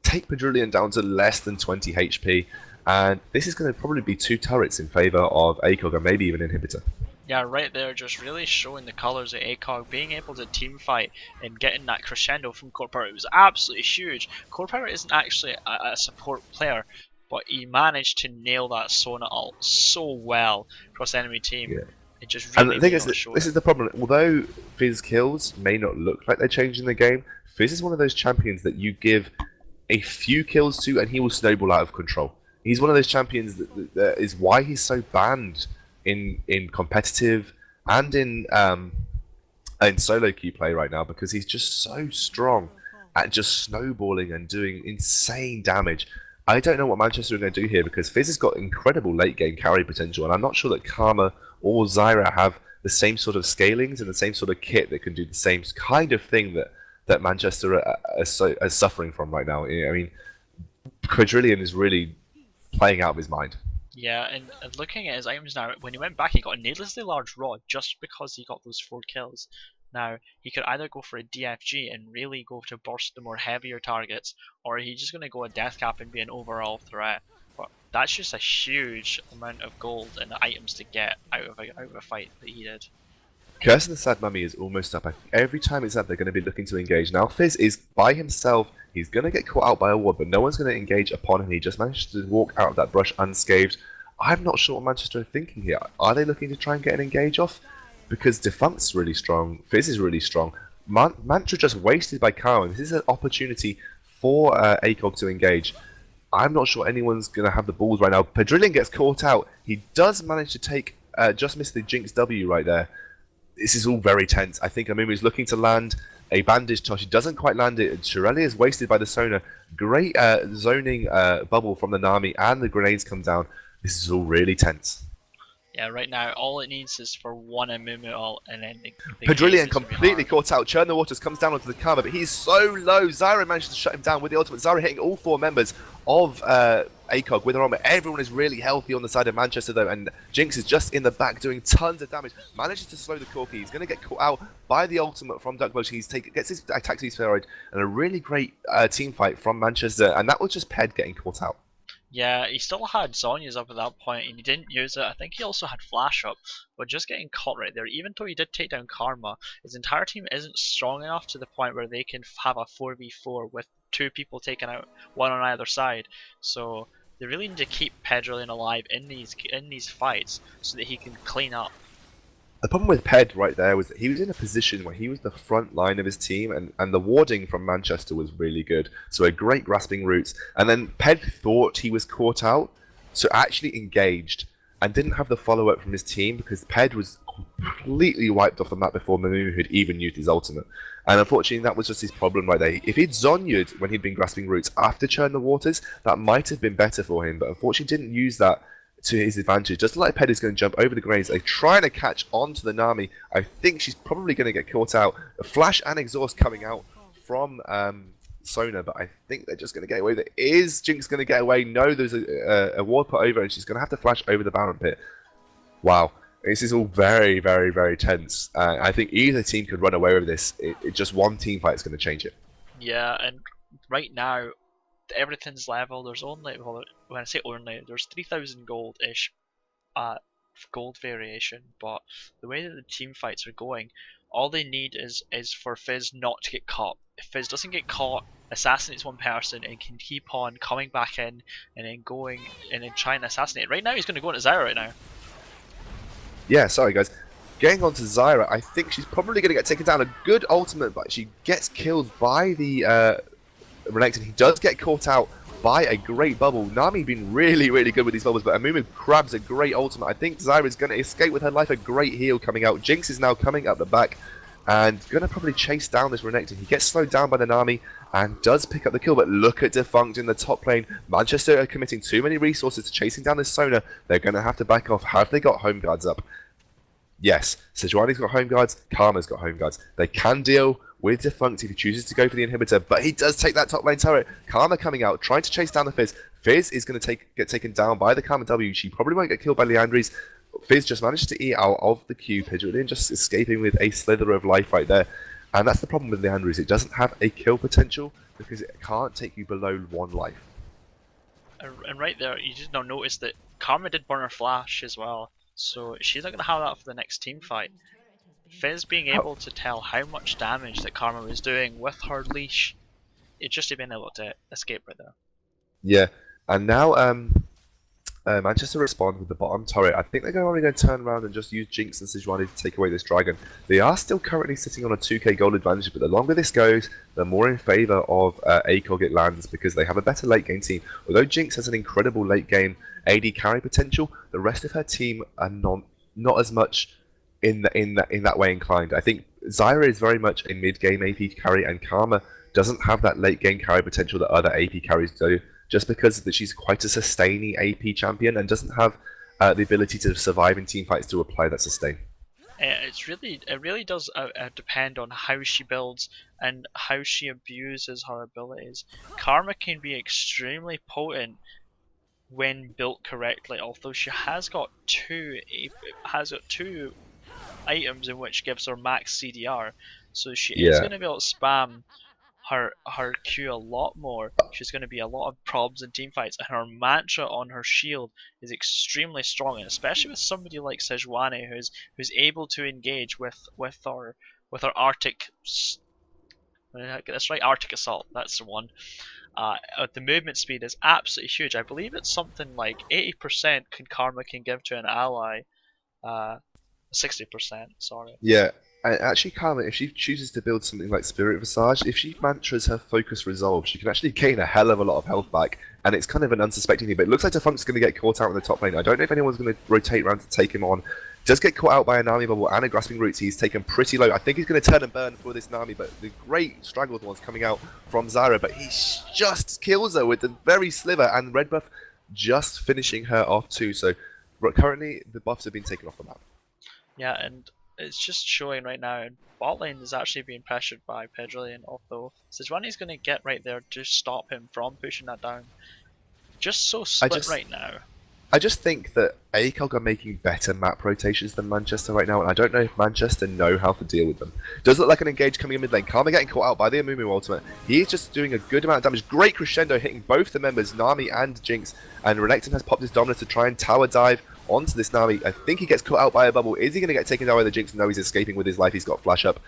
take Padrillion down to less than 20 HP, and this is going to probably be 2 turrets in favor of ACOG, or maybe even Inhibitor. Yeah, right there, just really showing the colours of ACOG, being able to team fight and getting that crescendo from Core Power. It was absolutely huge. Core Power isn't actually a support player, but he managed to nail that Sona ult so well across the enemy team. Yeah. It just And really the thing made is, us that show this it. is the problem. Although Fizz kills may not look like they're changing the game, Fizz is one of those champions that you give a few kills to and he will snowball out of control. He's one of those champions that is why he's so banned in competitive and in solo queue play right now, because he's just so strong at just snowballing and doing insane damage. I don't know what Manchester are going to do here, because Fizz has got incredible late game carry potential, and I'm not sure that Karma or Zyra have the same sort of scalings and the same sort of kit that can do the same kind of thing that Manchester are suffering from right now. I mean, Quadrillion is really playing out of his mind. Yeah, and looking at his items now, when he went back, he got a needlessly large rod just because he got those 4 kills. Now, he could either go for a DFG and really go to burst the more heavier targets, or he's just going to go a death cap and be an overall threat. But that's just a huge amount of gold and items to get out of a fight that he did. Curse of the Sad Mummy is almost up. Every time it's up, they're going to be looking to engage. Now, Fizz is by himself. He's going to get caught out by a ward, but no one's going to engage upon him. He just managed to walk out of that brush unscathed. I'm not sure what Manchester are thinking here. Are they looking to try and get an engage off? Because Defunct's really strong, Fizz is really strong. Mantra just wasted by Kyle. This is an opportunity for ACOG to engage. I'm not sure anyone's going to have the balls right now. Padrillion gets caught out. He does manage to take, just miss the Jinx W right there. This is all very tense. I think Amumu is looking to land a bandage toss. He doesn't quite land it. Shirelli is wasted by the Sona. Great zoning bubble from the Nami, and the grenades come down. This is all really tense. Yeah, right now all it needs is for one Amumu ult, and then the Padrillion case is completely hard. caught out. Churn the Waters comes down onto the cover, but he's so low. Zyra manages to shut him down with the ultimate. Zyra hitting all 4 members of ACOG with her armor. Everyone is really healthy on the side of Manchester though, and Jinx is just in the back doing tons of damage. Manages to slow the Corki. He's going to get caught out by the ultimate from Duck Blow. Gets his attack to spheroid, and a really great team fight from Manchester, and that was just Ped getting caught out. Yeah, he still had Zhonya's up at that point, and he didn't use it. I think he also had Flash up, but just getting caught right there, even though he did take down Karma, his entire team isn't strong enough to the point where they can have a 4v4 with 2 people taken out, 1 on either side. So they really need to keep Pedrillion alive in these fights so that he can clean up. The problem with Ped right there was that he was in a position where he was the front line of his team, and the warding from Manchester was really good. So a great grasping roots. And then Ped thought he was caught out, so actually engaged, and didn't have the follow-up from his team because Ped was completely wiped off the map before Mamu had even used his ultimate. And unfortunately, that was just his problem right there. If he'd Zonya'd when he'd been grasping roots after Churn the Waters, that might have been better for him, but unfortunately didn't use that to his advantage. Just like Ped is going to jump over the grenades, they're trying to catch onto the Nami. I think she's probably going to get caught out. A flash and exhaust coming out from Sona, but I think they're just going to get away. There is Jinx going to get away? No, there's a ward put over, and she's going to have to flash over the Baron pit. Wow. This is all very, very, very tense. I think either team could run away with this. Just one team fight is going to change it. Yeah, and right now everything's level. There's only, well, when I say only, there's 3,000 gold-ish gold variation, but the way that the team fights are going, all they need is for Fizz not to get caught. If Fizz doesn't get caught, assassinates one person and can keep on coming back in and then going and then trying to assassinate. Right now he's going to go into Zyra right now. Yeah, sorry guys. Getting on to Zyra, I think she's probably going to get taken down. A good ultimate, but she gets killed by the Renekton. He does get caught out by a great bubble. Nami been really, really good with these bubbles, but Amumu grabs a great ultimate. I think Zyra's going to escape with her life. A great heal coming out. Jinx is now coming up the back and going to probably chase down this Renekton. He gets slowed down by the Nami and does pick up the kill, but look at Defunct in the top lane. Manchester are committing too many resources to chasing down this Sona. They're going to have to back off. Have they got home guards up? Yes, Sejuani's got home guards, Karma's got home guards. They can deal with Defunct if he chooses to go for the inhibitor, but he does take that top lane turret. Karma coming out, trying to chase down the Fizz. Fizz is going to get taken down by the Karma W. She probably won't get killed by Leandries. Fizz just managed to eat out of the Q. Pidgeottin just escaping with a slither of life right there. And that's the problem with Leandra, is it doesn't have a kill potential because it can't take you below 1 life. And right there, you just now notice that Karma did burn her flash as well, so she's not going to have that for the next team fight. Fizz being How? able to tell how much damage that Karma was doing with her leash, it just been able to escape right there. Yeah, and now Manchester respond with the bottom turret. I think they're only going to turn around and just use Jinx and Sejuani to take away this dragon. They are still currently sitting on a 2k gold advantage, but the longer this goes, the more in favour of ACOG it lands because they have a better late game team. Although Jinx has an incredible late game AD carry potential, the rest of her team are not as much in that way inclined. I think Zyra is very much a mid game AP carry, and Karma doesn't have that late game carry potential that other AP carries do, just because that she's quite a sustaining AP champion and doesn't have the ability to survive in team fights to apply that sustain. It really does depend on how she builds and how she abuses her abilities. Karma can be extremely potent when built correctly, although she has got two items in which gives her max CDR, so she is Yeah, going to be able to spam her Q a lot more. She's going to be a lot of probs in team fights, and her mantra on her shield is extremely strong, and especially with somebody like Sejuani, who's able to engage with her Arctic. Get this right, Arctic Assault. That's the one. The movement speed is absolutely huge. I believe it's something like 80% Karma can give to an ally. 60%. Sorry. yeah. And actually, Karma, if she chooses to build something like Spirit Visage, if she mantras her Focus Resolve, she can actually gain a hell of a lot of health back, and it's kind of an unsuspecting thing, but it looks like Defunct's going to get caught out in the top lane. I don't know if anyone's going to rotate around to take him on. Does get caught out by a Nami bubble and a Grasping Roots. He's taken pretty low. I think he's going to turn and burn for this Nami, but the great strangled one's coming out from Zyra, but he just kills her with the very sliver, and red buff just finishing her off too. So currently, the buffs have been taken off the map. Yeah, and it's just showing right now. Bot lane is actually being pressured by Pedrillion, although Sejuani's going to get right there to stop him from pushing that down. Just so split right now. I just think that ACOG are making better map rotations than Manchester right now, and I don't know if Manchester know how to deal with them. Does look like an engage coming in mid lane. Karma getting caught out by the Amumu ultimate. He is just doing a good amount of damage. Great crescendo hitting both the members, Nami and Jinx, and Renekton has popped his dominance to try and tower dive onto this Nami. I think he gets caught out by a bubble. Is he going to get taken down by the Jinx? No, he's escaping with his life. He's got flash up.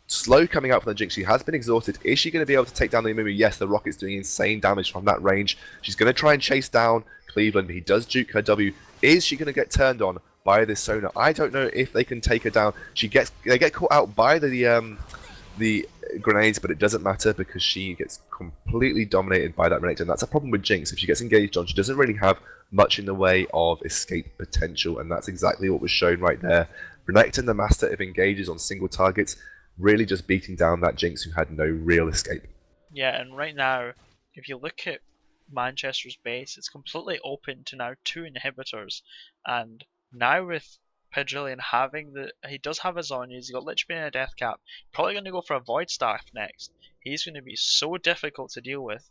Slow coming out from the Jinx. She has been exhausted. Is she going to be able to take down the Amumu? Yes, the Rocket's doing insane damage from that range. She's going to try and chase down Cleveland. He does juke her W. Is she going to get turned on by this Sona? I don't know if they can take her down. They get caught out by the grenades, but it doesn't matter because she gets completely dominated by that Renekton. That's a problem with Jinx. If she gets engaged on, she doesn't really have much in the way of escape potential, and that's exactly what was shown right there. Renekton, the master of engages on single targets, really just beating down that Jinx who had no real escape. Yeah, and right now, if you look at Manchester's base, it's completely open to now 2 inhibitors, and now with Pedrillion he does have his Zonyas, he's got Lich Bane and a Death Cap, probably going to go for a Void Staff next. He's going to be so difficult to deal with,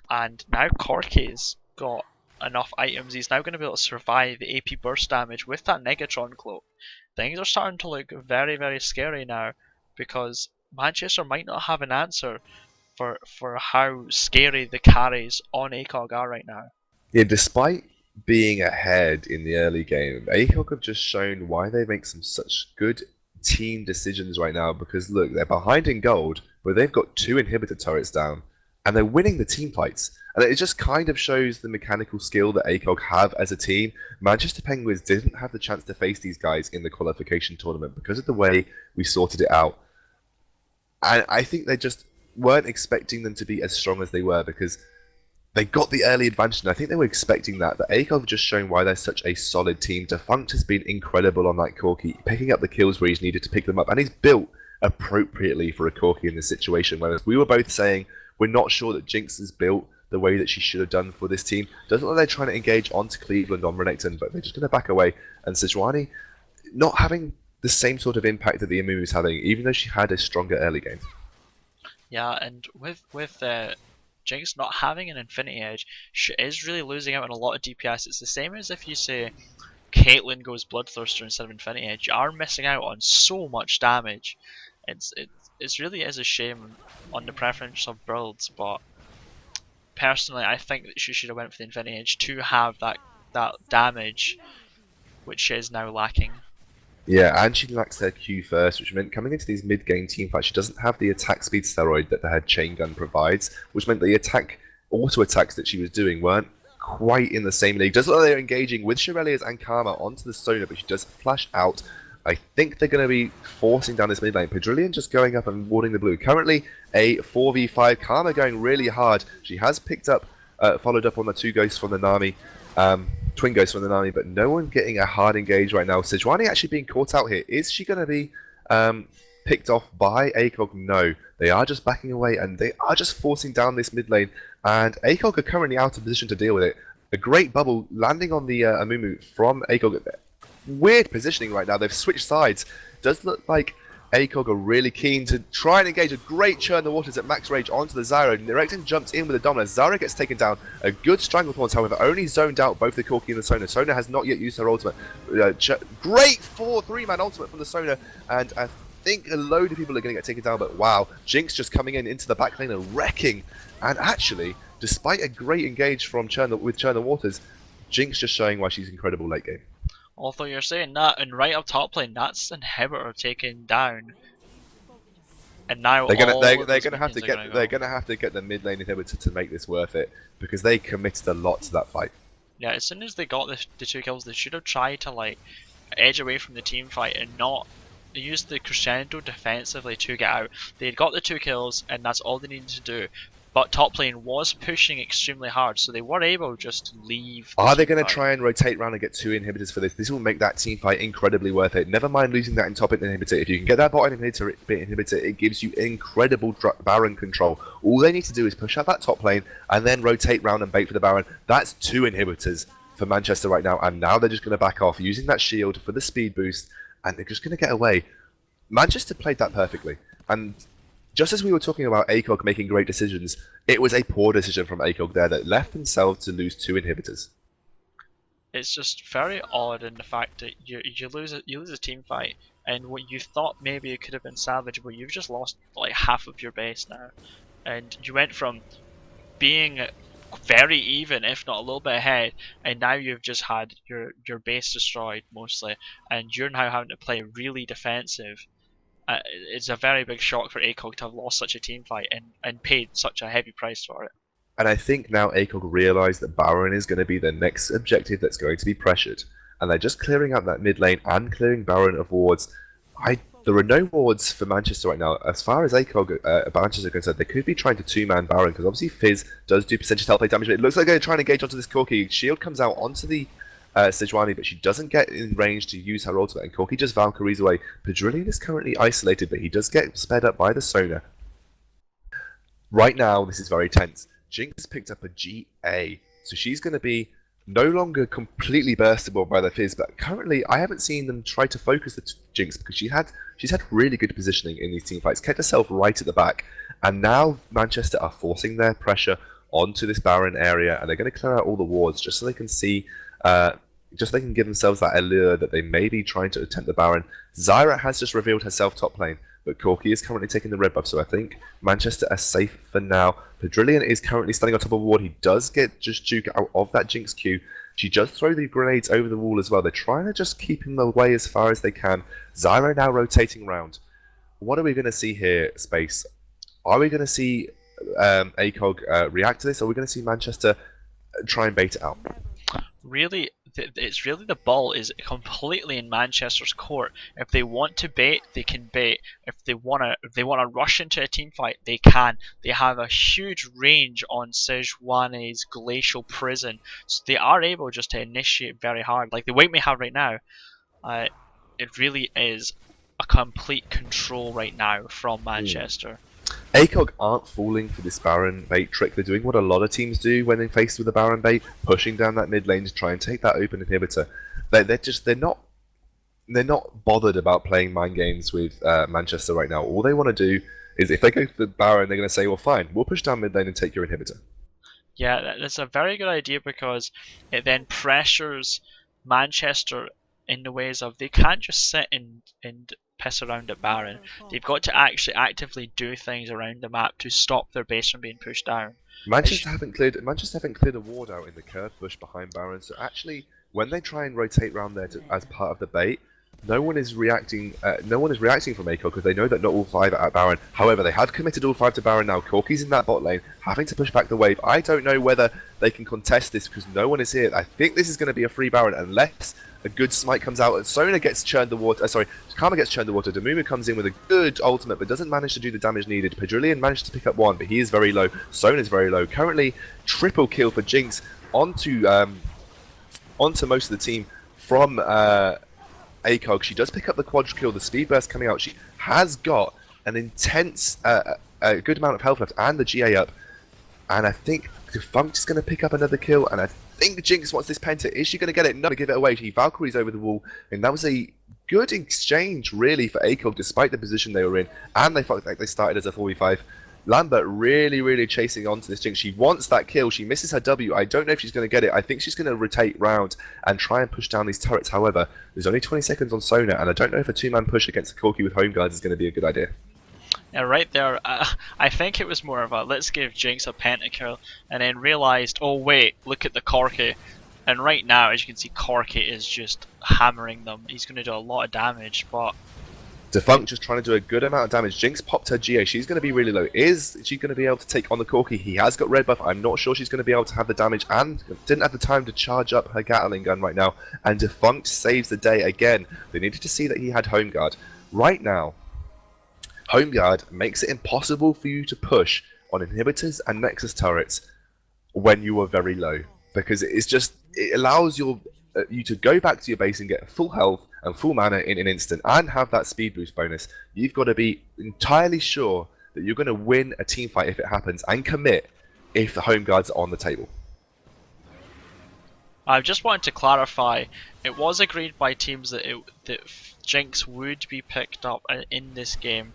and now Corky's got enough items, he's now going to be able to survive the AP burst damage with that Negatron cloak. Things are starting to look very, very scary now, because Manchester might not have an answer for how scary the carries on ACOG are right now. Yeah, despite being ahead in the early game, ACOG have just shown why they make some such good team decisions right now, because look, they're behind in gold, but they've got 2 inhibitor turrets down, and they're winning the team fights. And it just kind of shows the mechanical skill that ACOG have as a team. Manchester Penguins didn't have the chance to face these guys in the qualification tournament because of the way we sorted it out. And I think they just weren't expecting them to be as strong as they were because they got the early advantage, and I think they were expecting that. But ACOG have just shown why they're such a solid team. Defunct has been incredible on that Corki, picking up the kills where he's needed to pick them up, and he's built appropriately for a Corki in this situation. Whereas we were both saying we're not sure that Jinx is built the way that she should have done for this team. Doesn't look like they're trying to engage onto Cleveland on Renekton, but they're just going to back away. And Sejuani not having the same sort of impact that the Amumu's having, even though she had a stronger early game. Yeah, and with Jinx not having an Infinity Edge, she is really losing out on a lot of DPS. It's the same as if you say Caitlyn goes Bloodthirster instead of Infinity Edge. You are missing out on so much damage. It's it really is a shame on the preference of builds, but personally, I think that she should have went for the Infinity Edge to have that damage, which is now lacking. Yeah, and she lacks her Q first, which meant coming into these mid-game teamfights, she doesn't have the attack speed steroid that her chain gun provides, which meant the auto attacks that she was doing weren't quite in the same league. Does look like they're engaging with Shirelia's and Karma onto the Sona, but she does flash out. I think they're going to be forcing down this mid lane. Pedrillion just going up and warding the blue. Currently a 4v5. Karma going really hard. She has picked up, followed up on the two ghosts from the Nami. Twin ghosts from the Nami, but no one getting a hard engage right now. Sejuani actually being caught out here. Is she going to be picked off by ACOG? No. They are just backing away and they are just forcing down this mid lane. And ACOG are currently out of position to deal with it. A great bubble landing on the Amumu from ACOG. Weird positioning right now. They've switched sides. Does look like ACOG are really keen to try and engage a great churn the waters at max range onto the Zyra. Directing jumps in with a dominance. Zyra gets taken down. A good Stranglethorns, however, only zoned out both the Corki and the Sona. Sona has not yet used her ultimate. Great 4-3-man ultimate from the Sona, and I think a load of people are going to get taken down, but wow, Jinx just coming in into the back lane and wrecking. And actually, despite a great engage from Churn the Waters, Jinx just showing why she's incredible late game. Although you're saying that, and right up top lane, that's inhibitor taken down, and now they're gonna have to get the mid lane inhibitor to make this worth it, because they committed a lot to that fight. Yeah, as soon as they got the 2 kills, they should have tried to like edge away from the team fight and not use the crescendo defensively to get out. They had got the 2 kills, and that's all they needed to do. But top lane was pushing extremely hard, so they were able just to leave. Are they going to try and rotate around and get 2 inhibitors for this? This will make that team fight incredibly worth it. Never mind losing that in top inhibitor. If you can get that bottom inhibitor, it gives you incredible Baron control. All they need to do is push out that top lane and then rotate round and bait for the Baron. That's 2 inhibitors for Manchester right now, and now they're just going to back off using that shield for the speed boost, and they're just going to get away. Manchester played that perfectly, and just as we were talking about ACOG making great decisions, it was a poor decision from ACOG there that left themselves to lose 2 inhibitors. It's just very odd in the fact that you lose a team fight, and what you thought maybe it could have been salvageable, you've just lost like half of your base now, and you went from being very even, if not a little bit ahead, and now you've just had your base destroyed mostly, and you're now having to play really defensive. It's a very big shock for ACOG to have lost such a team fight and paid such a heavy price for it. And I think now ACOG realise that Baron is going to be the next objective that's going to be pressured, and they're just clearing out that mid lane and clearing Baron of wards. There are no wards for Manchester right now. As far as ACOG Manchester are concerned, they could be trying to 2-man Baron, because obviously Fizz does do percentage health play damage, but it looks like they're trying to engage onto this Corki. Shield comes out onto the Sejuani, but she doesn't get in range to use her ultimate, and Corki just Valkyries away. Pedrillion is currently isolated, but he does get sped up by the Sona. Right now, this is very tense. Jinx has picked up a GA, so she's going to be no longer completely burstable by the Fizz, but currently I haven't seen them try to focus the Jinx, because she's had really good positioning in these teamfights, kept herself right at the back, and now Manchester are forcing their pressure onto this Baron area, and they're going to clear out all the wards just so they can see just so they can give themselves that allure that they may be trying to attempt the Baron. Zyra has just revealed herself top lane, but Corki is currently taking the red buff, so I think Manchester are safe for now. Pedrillion is currently standing on top of a ward. He does get just Duke out of that Jinx Q. She does throw the grenades over the wall as well. They're trying to just keep him away as far as they can. Zyra now rotating around. What are we going to see here, Space? Are we going to see ACOG react to this, or are we going to see Manchester try and bait it out? Really, it's really the ball is completely in Manchester's court. If they want to bait, they can bait. If they wanna rush into a team fight, they can. They have a huge range on Sejuani's glacial prison, so they are able just to initiate very hard. Like the Wake may have right now, it really is a complete control right now from Manchester. ACOG aren't falling for this Baron bait trick. They're doing what a lot of teams do when they're faced with a Baron bait, pushing down that mid lane to try and take that open inhibitor. They're not bothered about playing mind games with Manchester right now. All they want to do is, if they go for the Baron, they're going to say, well, fine, we'll push down mid lane and take your inhibitor. Yeah, that's a very good idea, because it then pressures Manchester in the ways of they can't just sit and piss around at Baron. They've got to actually actively do things around the map to stop their base from being pushed down. Manchester haven't cleared a ward out in the curve bush behind Baron, so actually when they try and rotate around there as part of the bait, no one is reacting. No one is reacting from ACOG because they know that not all 5 are at Baron. However, they have committed all 5 to Baron now. Corki's in that bot lane, having to push back the wave. I don't know whether they can contest this because no one is here. I think this is going to be a free Baron unless a good smite comes out. And Sona gets churned the water. Karma gets churned the water. Damumu comes in with a good ultimate, but doesn't manage to do the damage needed. Pedrillion managed to pick up 1, but he is very low. Sona's very low. Currently, triple kill for Jinx onto most of the team from ACOG. She does pick up the quadra kill, the speed burst coming out. She has got an intense, a good amount of health left and the GA up. And I think Defunct is going to pick up another kill. And I think Jinx wants this penta. Is she going to get it? No, to give it away. She Valkyries over the wall. And that was a good exchange, really, for ACOG, despite the position they were in. And they felt like they started as a 4v5. Lambert really chasing onto this Jinx. She wants that kill. She misses her W. I don't know if she's going to get it. I think she's going to rotate round and try and push down these turrets. However, there's only 20 seconds on Sona, and I don't know if a 2-man push against a Corki with home guards is going to be a good idea. Yeah, right there, I think it was more of a let's give Jinx a pentakill, and then realised, oh wait, look at the Corki. And right now, as you can see, Corki is just hammering them. He's going to do a lot of damage, but Defunct just trying to do a good amount of damage. Jinx popped her GA. She's going to be really low. Is she going to be able to take on the Corki? He has got red buff. I'm not sure she's going to be able to have the damage and didn't have the time to charge up her Gatling gun right now. And Defunct saves the day again. They needed to see that he had Home Guard. Right now, Home Guard makes it impossible for you to push on inhibitors and Nexus turrets when you are very low. Because it allows you to go back to your base and get full health and full mana in an instant and have that speed boost bonus. You've got to be entirely sure that you're going to win a team fight if it happens and commit if the home guards are on the table. I just wanted to clarify, it was agreed by teams that Jinx would be picked up in this game.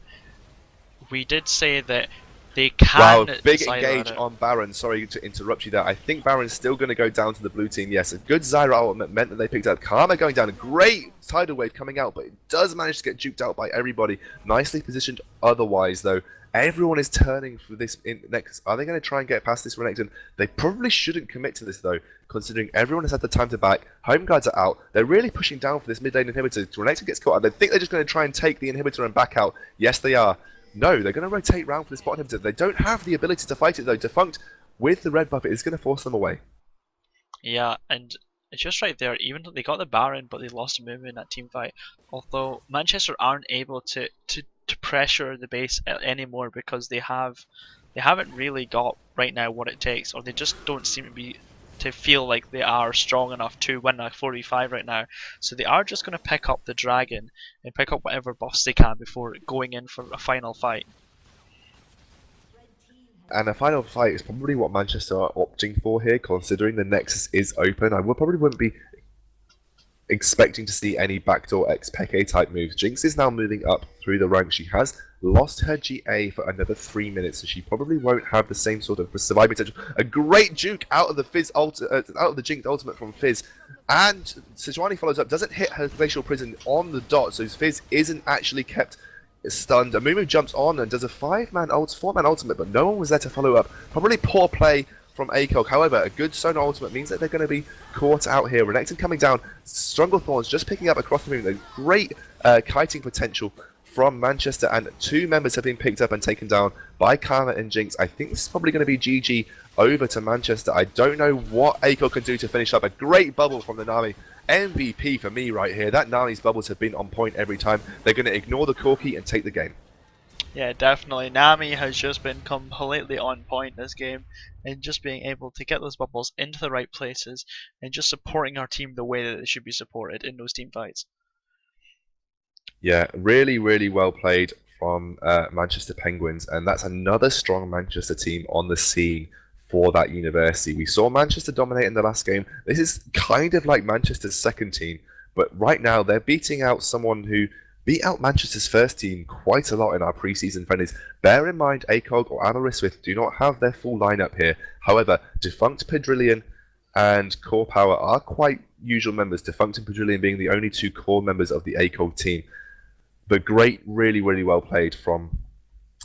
We did say that they can. Wow, big engage on Baron. Sorry to interrupt you there. I think Baron's still going to go down to the blue team. Yes, a good Zyra ultimate meant that they picked up Karma going down. A great tidal wave coming out, but it does manage to get juked out by everybody. Nicely positioned otherwise, though. Everyone is turning for this next. Are they going to try and get past this Renekton? They probably shouldn't commit to this, though, considering everyone has had the time to back. Home guards are out. They're really pushing down for this mid lane inhibitor. Renekton gets caught, and they think they're just going to try and take the inhibitor and back out. Yes, they are. No, they're going to rotate round for this bot inhibitor. They don't have the ability to fight it, though. Defunct, with the red buff, it is going to force them away. Yeah, and it's just right there. Even though they got the Baron, but they lost a move in that team fight. Although Manchester aren't able to pressure the base anymore because they haven't really got right now what it takes, or they just don't seem to feel like they are strong enough to win a 4v5 right now. So they are just going to pick up the dragon and pick up whatever buffs they can before going in for a final fight. And a final fight is probably what Manchester are opting for here, considering the Nexus is open. I probably wouldn't be expecting to see any backdoor ex-Peke type moves. Jinx is now moving up through the ranks. She has lost her GA for another 3 minutes, so she probably won't have the same sort of surviving potential. A great juke out of the out of the Jinx ultimate from Fizz, and Sejuani follows up. Doesn't hit her glacial prison on the dot, so Fizz isn't actually kept stunned. Amumu jumps on and does a 4-man ultimate, but no one was there to follow up. Probably poor play from ACOG. However, a good Sona ultimate means that they're going to be caught out here. Renekton coming down, Stranglethorns just picking up across the moon. There's great kiting potential from Manchester, and 2 members have been picked up and taken down by Karma and Jinx. I think this is probably going to be GG over to Manchester. I don't know what ACOG can do to finish up. A great bubble from the Nami. MVP for me right here. That Nami's bubbles have been on point every time. They're going to ignore the Corki and take the game. Yeah, definitely. Nami has just been completely on point this game, and just being able to get those bubbles into the right places and just supporting our team the way that it should be supported in those team fights. Yeah, really well played from Manchester Penguins, and that's another strong Manchester team on the scene for that university. We saw Manchester dominate in the last game. This is kind of like Manchester's second team, but right now they're beating out someone who beat out Manchester's first team quite a lot in our preseason friendlies. Bear in mind, ACOG or Aberystwyth do not have their full lineup here. However, Defunct, Pedrillion, and Core Power are quite usual members, Defunct and Pedrillion being the only 2 core members of the ACOG team. But great, really, really well played from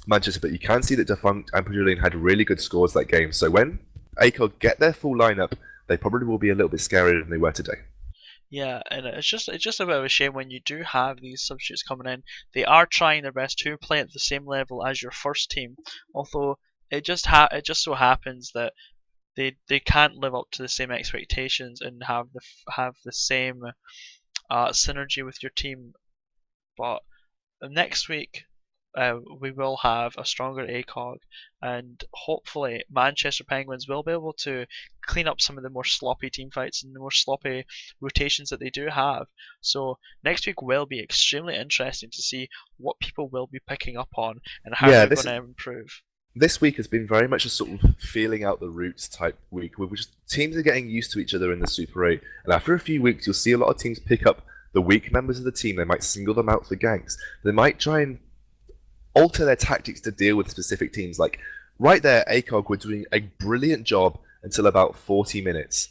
Manchester. But you can see that Defunct and Julian had really good scores that game. So when ACOG get their full lineup, they probably will be a little bit scarier than they were today. Yeah, and it's just a bit of a shame when you do have these substitutes coming in. They are trying their best to play at the same level as your first team, although it just so happens that they can't live up to the same expectations and have the same synergy with your team. But next week we will have a stronger ACOG, and hopefully Manchester Penguins will be able to clean up some of the more sloppy team fights and the more sloppy rotations that they do have. So next week will be extremely interesting to see what people will be picking up on and how Yeah, they're going to improve. this week has been very much a sort of feeling out the roots type week, where just teams are getting used to each other in the Super 8, and after a few weeks, you'll see a lot of teams pick up the weak members of the team. They might single them out for ganks. They might try and alter their tactics to deal with specific teams. Like right there, ACOG were doing a brilliant job until about 40 minutes.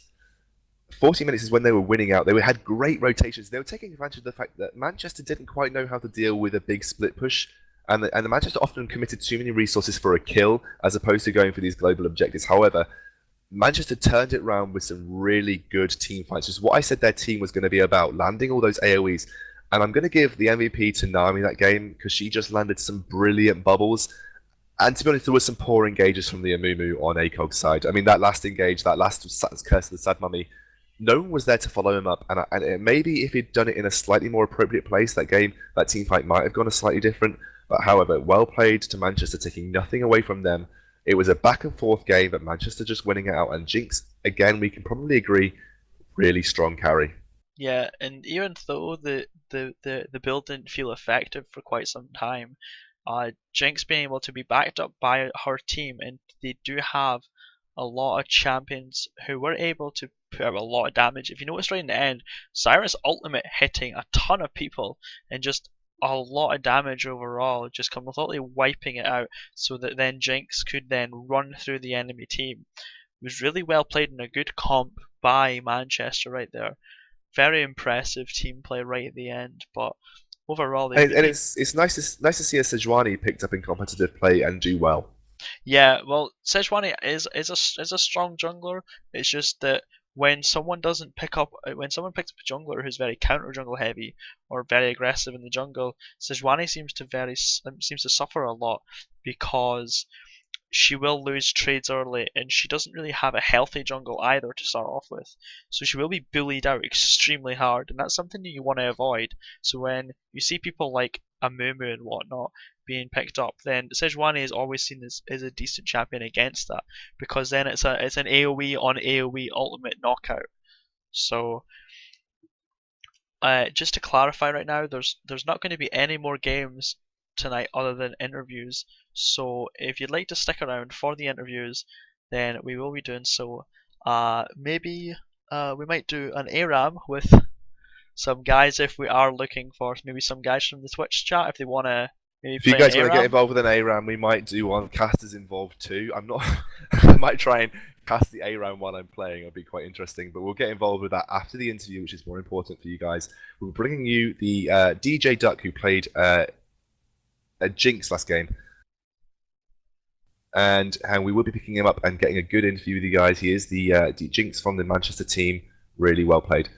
40 minutes is when they were winning out. They had great rotations. They were taking advantage of the fact that Manchester didn't quite know how to deal with a big split push. And the Manchester often committed too many resources for a kill as opposed to going for these global objectives. However, Manchester turned it around with some really good team fights. Just what I said their team was going to be about, landing all those AoEs. And I'm going to give the MVP to Nami that game because she just landed some brilliant bubbles. And to be honest, there was some poor engages from the Amumu on ACOG's side. I mean, that last engage, that last Curse of the Sad Mummy, no one was there to follow him up. And maybe if he'd done it in a slightly more appropriate place, that game, that team fight might have gone a slightly different. But however, well played to Manchester, taking nothing away from them. It was a back and forth game, but Manchester just winning it out. And Jinx, again, we can probably agree, really strong carry. Yeah, and even though the build didn't feel effective for quite some time, Jinx being able to be backed up by her team, and they do have a lot of champions who were able to put out a lot of damage. If you notice right in the end, Cyrus ultimate hitting a ton of people and just a lot of damage overall, just completely wiping it out, so that then Jinx could then run through the enemy team. It was really well played and a good comp by Manchester right there. Very impressive team play right at the end, but overall And it's nice to see a Sejuani picked up in competitive play and do well. yeah, well, Sejuani is a strong jungler. It's just that when someone picks up a jungler who's very counter jungle heavy or very aggressive in the jungle, Sejuani seems to suffer a lot because she will lose trades early, and she doesn't really have a healthy jungle either to start off with. So she will be bullied out extremely hard, and that's something that you want to avoid. So when you see people like Amumu and whatnot being picked up, then Sejuani is always seen as a decent champion against that, because then it's an AoE on AoE ultimate knockout. So just to clarify right now, there's not going to be any more games tonight other than interviews. So if you'd like to stick around for the interviews, then we will be doing so. Maybe we might do an ARAM with some guys if we are looking for maybe some guys from the Twitch chat if they want to maybe If you play an guys want to get ARAM. involved with an ARAM, we might do one. Casters involved too. I'm not. I might try and cast the ARAM while I'm playing. It'll be quite interesting. But we'll get involved with that after the interview, which is more important for you guys. We're bringing you the DJ Duck who played a Jinx last game, and we will be picking him up and getting a good interview with you guys. He is the Jinx from the Manchester team. Really well played.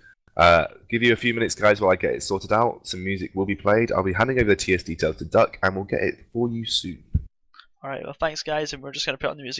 Give you a few minutes, guys, while I get it sorted out. Some music will be played. I'll be handing over the TS details to Duck, and we'll get it for you soon. Alright, well thanks guys, and we're just going to put on the music.